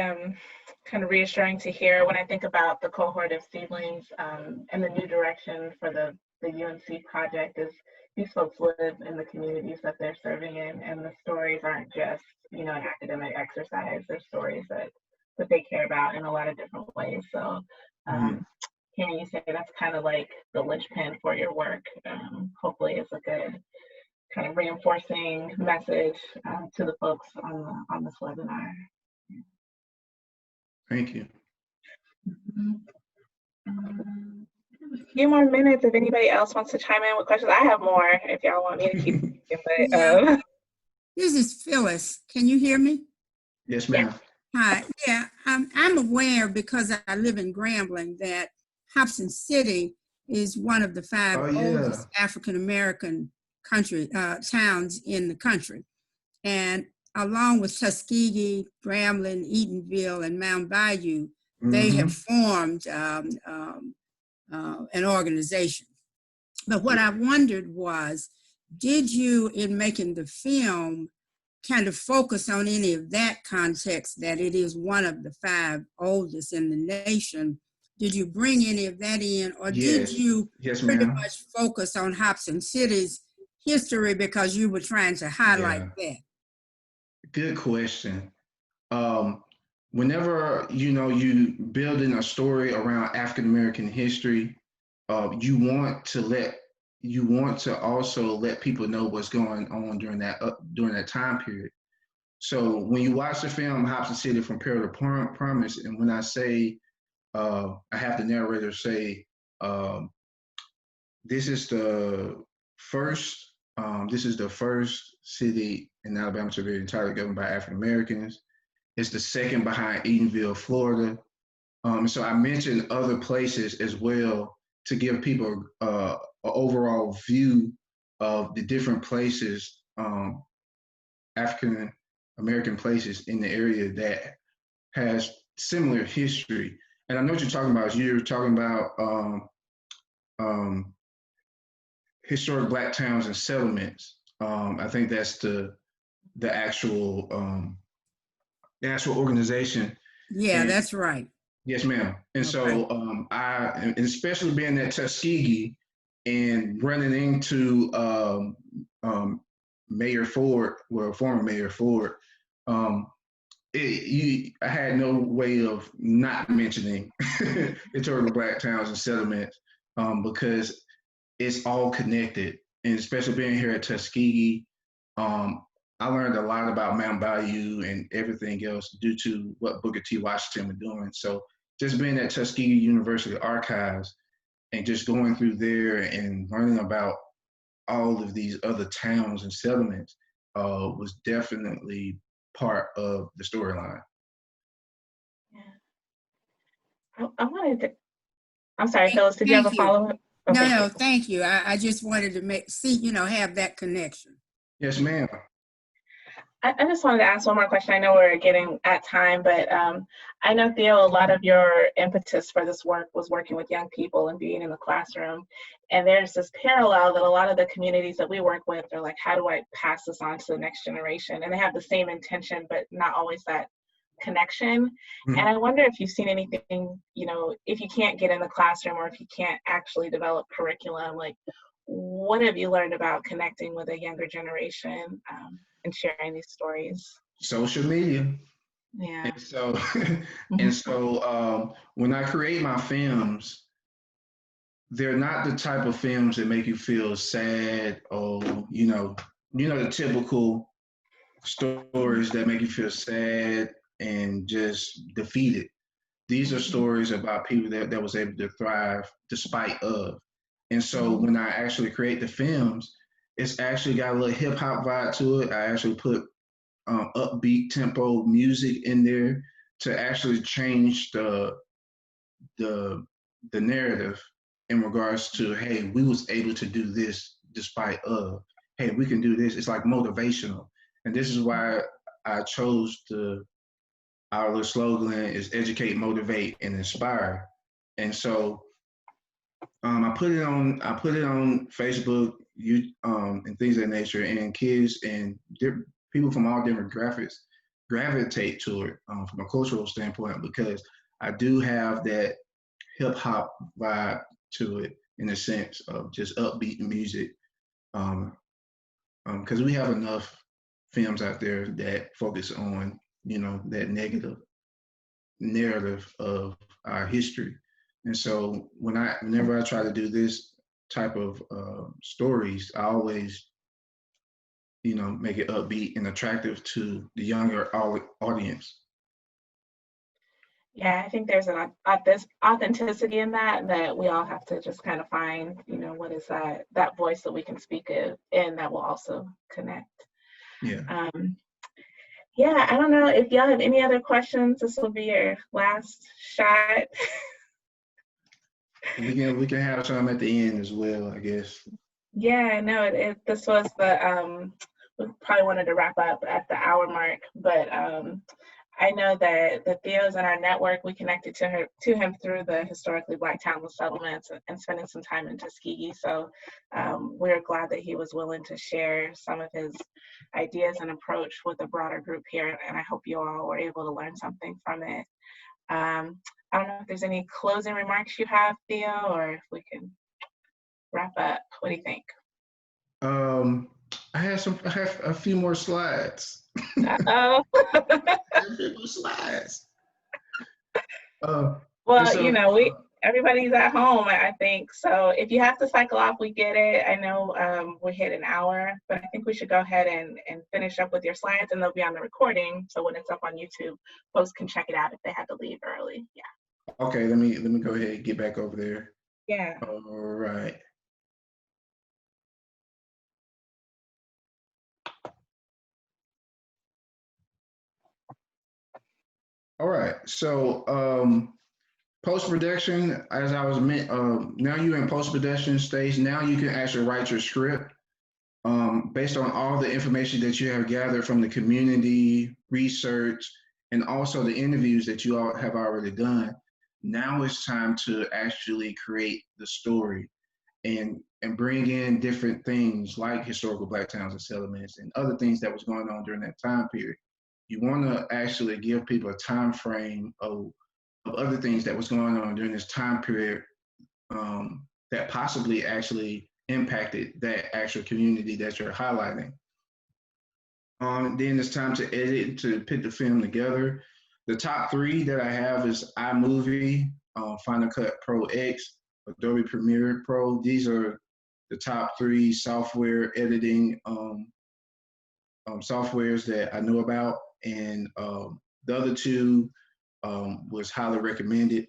kind of reassuring to hear when I think about the cohort of seedlings and the new direction for the UNC project is these folks live in the communities that they're serving in, and the stories aren't just, an academic exercise. They're stories that they care about in a lot of different ways. So hearing you say that's kind of like the linchpin for your work, hopefully it's a good kind of reinforcing message to the folks on this webinar. Thank you. A few more minutes if anybody else wants to chime in with questions. I have more if y'all want me to keep speaking, but Yeah. This is Phyllis. Can you hear me? Yes, ma'am. Hi. Yeah, I'm aware because I live in Grambling that Hobson City is one of the 5 oldest African American towns in the country, and along with Tuskegee, Grambling, Eatonville, and Mount Bayou, they have formed an organization. But what I wondered was, did you, in making the film, kind of focus on any of that context, that it is one of the 5 oldest in the nation? Did you bring any of that in, or did you pretty much focus on Hobson City's history because you were trying to highlight that? Good question. Whenever you building a story around African American history, you want to also let people know what's going on during that time period. So when you watch the film Hobson City from Peril to Promise, and when I say I have the narrator say, this is the first city in Alabama to be entirely governed by African Americans. It's the second behind Eatonville, Florida. So I mentioned other places as well to give people an overall view of the different places, African American places in the area that has similar history. And I know what you're talking about. You're talking about historic Black towns and settlements. I think that's the actual organization. Yeah, and that's right. Yes, ma'am. And so and especially being at Tuskegee and running into Mayor Ford, former Mayor Ford, I had no way of not mentioning historical Black towns and settlements because it's all connected. And especially being here at Tuskegee, I learned a lot about Mount Bayou and everything else due to what Booker T. Washington was doing. So just being at Tuskegee University Archives and just going through there and learning about all of these other towns and settlements was definitely part of the storyline. Yeah. I wanted to, I'm sorry, Phyllis, did you have a follow-up? Okay. No, thank you. I just wanted to have that connection. Yes, ma'am. I just wanted to ask one more question. I know we're getting at time, but I know, Theo, a lot of your impetus for this work was working with young people and being in the classroom. And there's this parallel that a lot of the communities that we work with are like, how do I pass this on to the next generation? And they have the same intention, but not always that connection. And I wonder if you've seen anything, if you can't get in the classroom or if you can't actually develop curriculum, like what have you learned about connecting with a younger generation and sharing these stories? Social media. Yeah. And so when I create my films, they're not the type of films that make you feel sad or the typical stories that make you feel sad and just defeated. These are stories about people that was able to thrive despite of. And so when I actually create the films, it's actually got a little hip hop vibe to it. I actually put upbeat tempo music in there to actually change the narrative in regards to, hey, we was able to do this despite of. Hey, we can do this. It's like motivational. And this is why I chose our little slogan is educate, motivate, and inspire. And so I put it on Facebook, and things of that nature, and kids and people from all demographics gravitate to it from a cultural standpoint, because I do have that hip hop vibe to it, in the sense of just upbeat music. Because we have enough films out there that focus on, that negative narrative of our history. And so whenever I try to do this type of stories, I always, make it upbeat and attractive to the younger audience. Yeah, I think there's this authenticity in that we all have to just kind of find, what is that voice that we can speak in that will also connect. Yeah. Yeah, I don't know if y'all have any other questions. This will be your last shot. We can have some at the end as well, I guess. Yeah, no, this was we probably wanted to wrap up at the hour mark, but I know that the Theo's in our network. We connected to him through the historically Black townless settlements and spending some time in Tuskegee. So we're glad that he was willing to share some of his ideas and approach with a broader group here. And I hope you all were able to learn something from it. I don't know if there's any closing remarks you have, Theo, or if we can wrap up. What do you think? I have a few more slides. Oh. Slides. Well, so, everybody's at home, I think. So if you have to cycle off, we get it. I know we hit an hour, but I think we should go ahead and finish up with your slides, and they'll be on the recording. So when it's up on YouTube, folks can check it out if they had to leave early. Yeah. Okay, let me go ahead and get back over there. Yeah. All right. All right. So post-production, as I was now you're in post-production stage. Now you can actually write your script based on all the information that you have gathered from the community, research, and also the interviews that you all have already done. Now it's time to actually create the story and bring in different things like historical Black towns and settlements and other things that was going on during that time period. You want to actually give people a time frame of other things that was going on during this time period that possibly actually impacted that actual community that you're highlighting. Then it's time to edit, to put the film together. The top three that I have is iMovie, Final Cut Pro X, Adobe Premiere Pro. These are the top three software editing softwares that I know about. And the other two was highly recommended,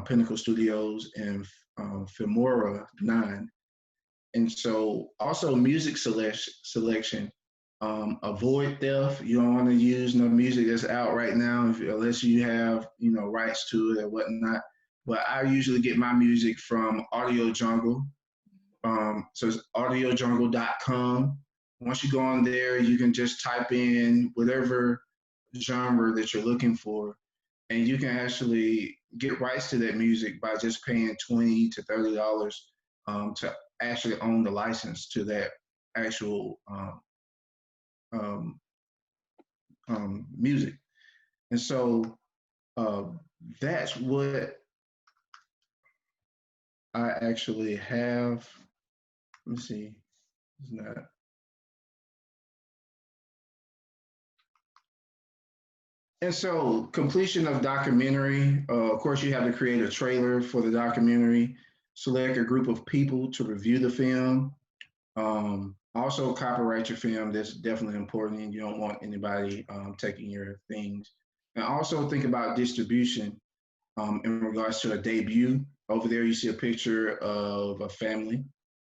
Pinnacle Studios and Filmora 9. And so also music selection, avoid theft. You don't want to use no music that's out right now unless you have, rights to it or whatnot. But I usually get my music from Audio Jungle. So it's audiojungle.com. Once you go on there, you can just type in whatever genre that you're looking for, and you can actually get rights to that music by just paying $20 to $30 to actually own the license to that actual music. And so that's what I actually have. Let me see. It's not. And so completion of documentary, of course, you have to create a trailer for the documentary, select a group of people to review the film. Also copyright your film. That's definitely important, and you don't want anybody taking your things. And also think about distribution in regards to a debut. Over there, you see a picture of a family.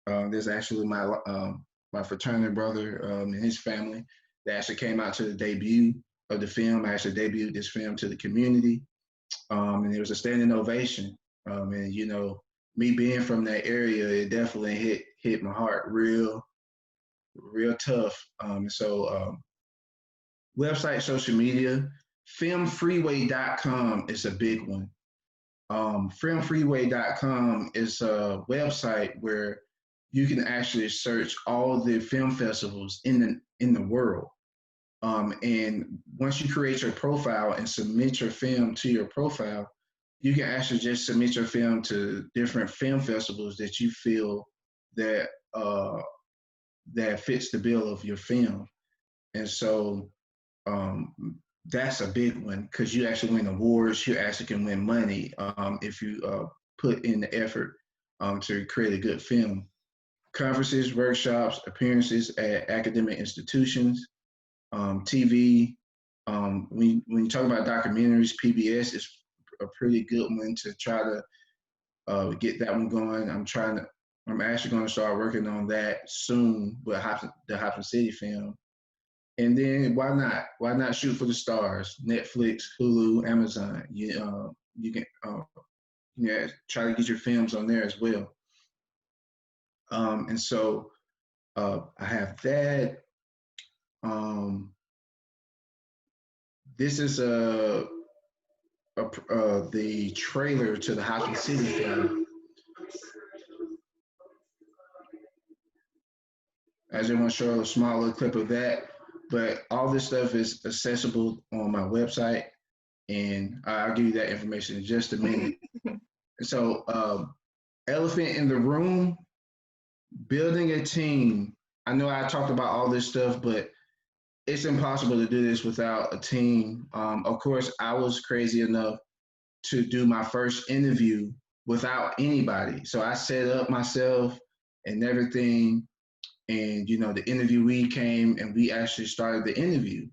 There's actually my fraternity brother and his family that actually came out to the debut of the film. I actually debuted this film to the community, and there was a standing ovation. And me being from that area, it definitely hit my heart real tough. Website, social media, filmfreeway.com is a big one. Filmfreeway.com is a website where you can actually search all the film festivals in the world. And once you create your profile and submit your film to your profile, you can actually just submit your film to different film festivals that you feel that that fits the bill of your film. And so that's a big one because you actually win awards. You actually can win money if you put in the effort to create a good film. Conferences, workshops, appearances at academic institutions, TV. When you talk about documentaries, PBS is a pretty good one to try to get that one going. I'm actually going to start working on that soon with the Hopkins City film. And then why not? Why not shoot for the stars? Netflix, Hulu, Amazon. You can try to get your films on there as well. And so I have that. This is the trailer to the Hopkins City film. I just want to show a small little clip of that. But all this stuff is accessible on my website, and I'll give you that information in just a minute. So, elephant in the room, building a team. I know I talked about all this stuff, but it's impossible to do this without a team. Of course, I was crazy enough to do my first interview without anybody. So I set up myself and everything. And, the interviewee came and we actually started the interview.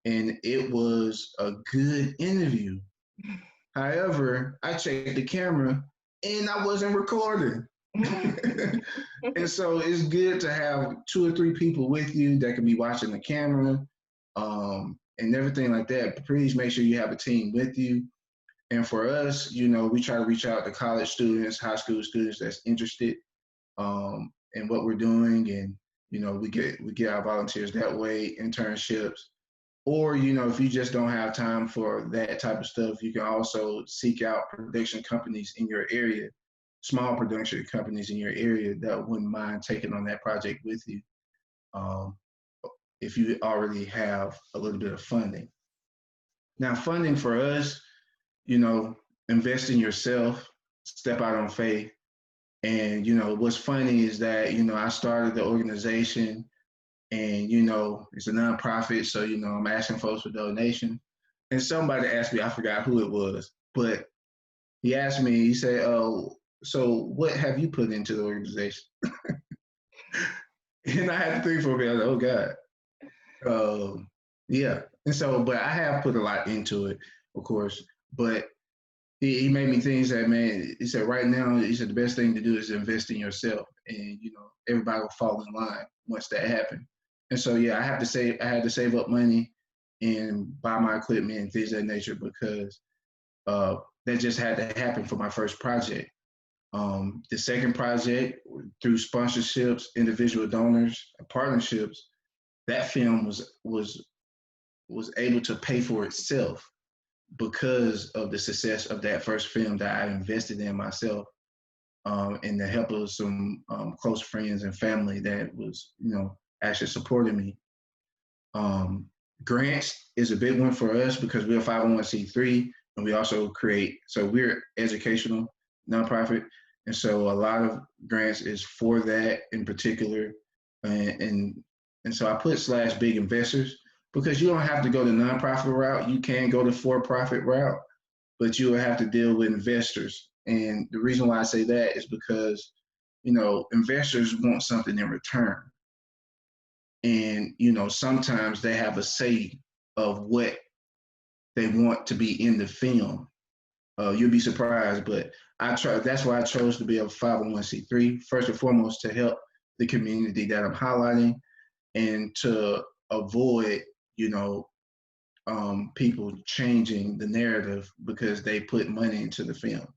And it was a good interview. However, I checked the camera and I wasn't recording. And so it's good to have 2 or 3 people with you that can be watching the camera and everything like that. Please make sure you have a team with you. And for us, we try to reach out to college students, high school students that's interested in what we're doing. And, we get our volunteers that way, internships. Or, if you just don't have time for that type of stuff, you can also seek out production companies in your area, small production companies in your area that wouldn't mind taking on that project with you if you already have a little bit of funding. Now, funding for us, invest in yourself, step out on faith. And, what's funny is that, I started the organization and, it's a nonprofit. So, I'm asking folks for donation. And somebody asked me, I forgot who it was, but he asked me, he said, "Oh, so what have you put into the organization?" And I had to think for a minute, oh God. Yeah. And so, but I have put a lot into it, of course, but he made me think that, man, he said, right now, he said, the best thing to do is invest in yourself. And, everybody will fall in line once that happens. And so, yeah, I had to save up money and buy my equipment and things of that nature because that just had to happen for my first project. The second project, through sponsorships, individual donors, and partnerships, that film was able to pay for itself because of the success of that first film that I invested in myself, and the help of some close friends and family that was, actually supporting me. Grants is a big one for us because we're a 501c3 and we also we're educational nonprofit. And so a lot of grants is for that in particular. And so I put / big investors because you don't have to go the nonprofit route. You can go the for-profit route, but you will have to deal with investors. And the reason why I say that is because, investors want something in return. And, sometimes they have a say of what they want to be in the film. You'll be surprised, but that's why I chose to be a 501c3, first and foremost, to help the community that I'm highlighting and to avoid, people changing the narrative because they put money into the film.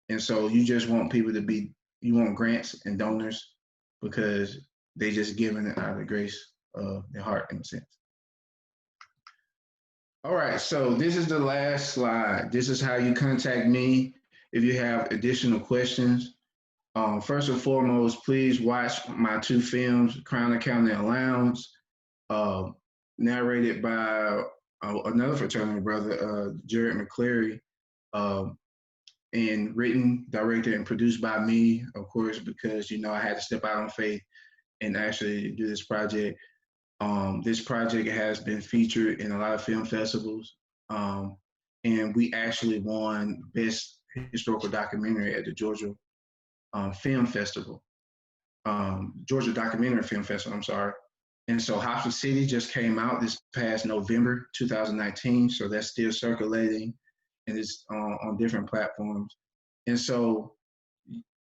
And so you just want people you want grants and donors because they just giving it out of the grace of their heart in a sense. All right, so this is the last slide. This is how you contact me if you have additional questions. First and foremost, please watch my 2 films, Crown Accounting and Lounge, uh, narrated by another fraternity brother, Jared McCleary, um, and written, directed, and produced by me, of course, because I had to step out on faith and actually do this project. This project has been featured in a lot of film festivals, and we actually won Best Historical Documentary at the Georgia Film Festival, Georgia Documentary Film Festival, I'm sorry. And so Hobson City just came out this past November 2019, so that's still circulating and it's on different platforms. And so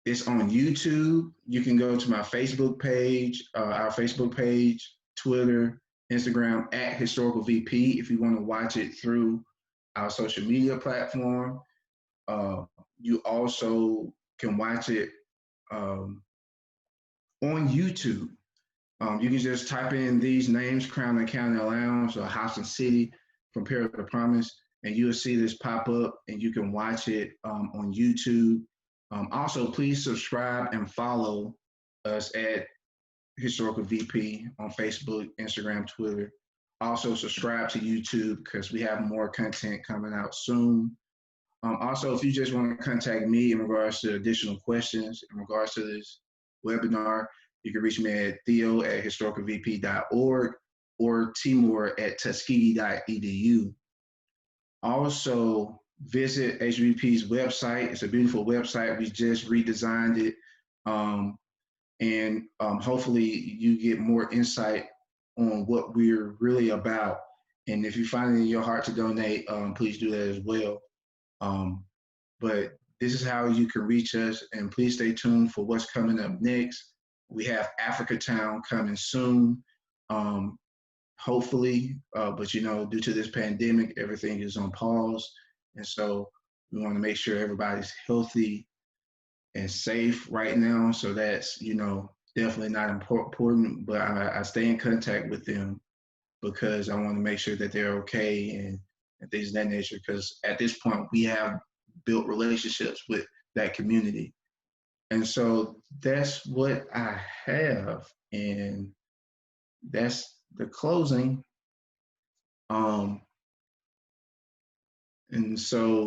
it's on YouTube. You can go to my Facebook page, our Facebook page, Twitter, Instagram at Historical VP if you want to watch it through our social media platform. You also can watch it on YouTube. You can just type in these names, Crown and County Lounge or Hobson City from Peril to Promise, and you'll see this pop up and you can watch it on YouTube. Also, please subscribe and follow us at Historical VP on Facebook, Instagram, Twitter. Also, subscribe to YouTube because we have more content coming out soon. Also, if you just want to contact me in regards to additional questions in regards to this webinar, you can reach me at Theo at historicalvp.org or Timur@tuskegee.edu. Also, visit HVP's website. It's a beautiful website. We just redesigned it. And hopefully you get more insight on what we're really about. And if you find it in your heart to donate, please do that as well. But this is how you can reach us, and please stay tuned for what's coming up next. We have Africa Town coming soon, hopefully, but due to this pandemic, everything is on pause. And so we want to make sure everybody's healthy and safe right now. So that's, definitely not important, but I stay in contact with them because I want to make sure that they're okay and things of that nature. Because at this point, we have built relationships with that community. And so that's what I have. And that's the closing. And so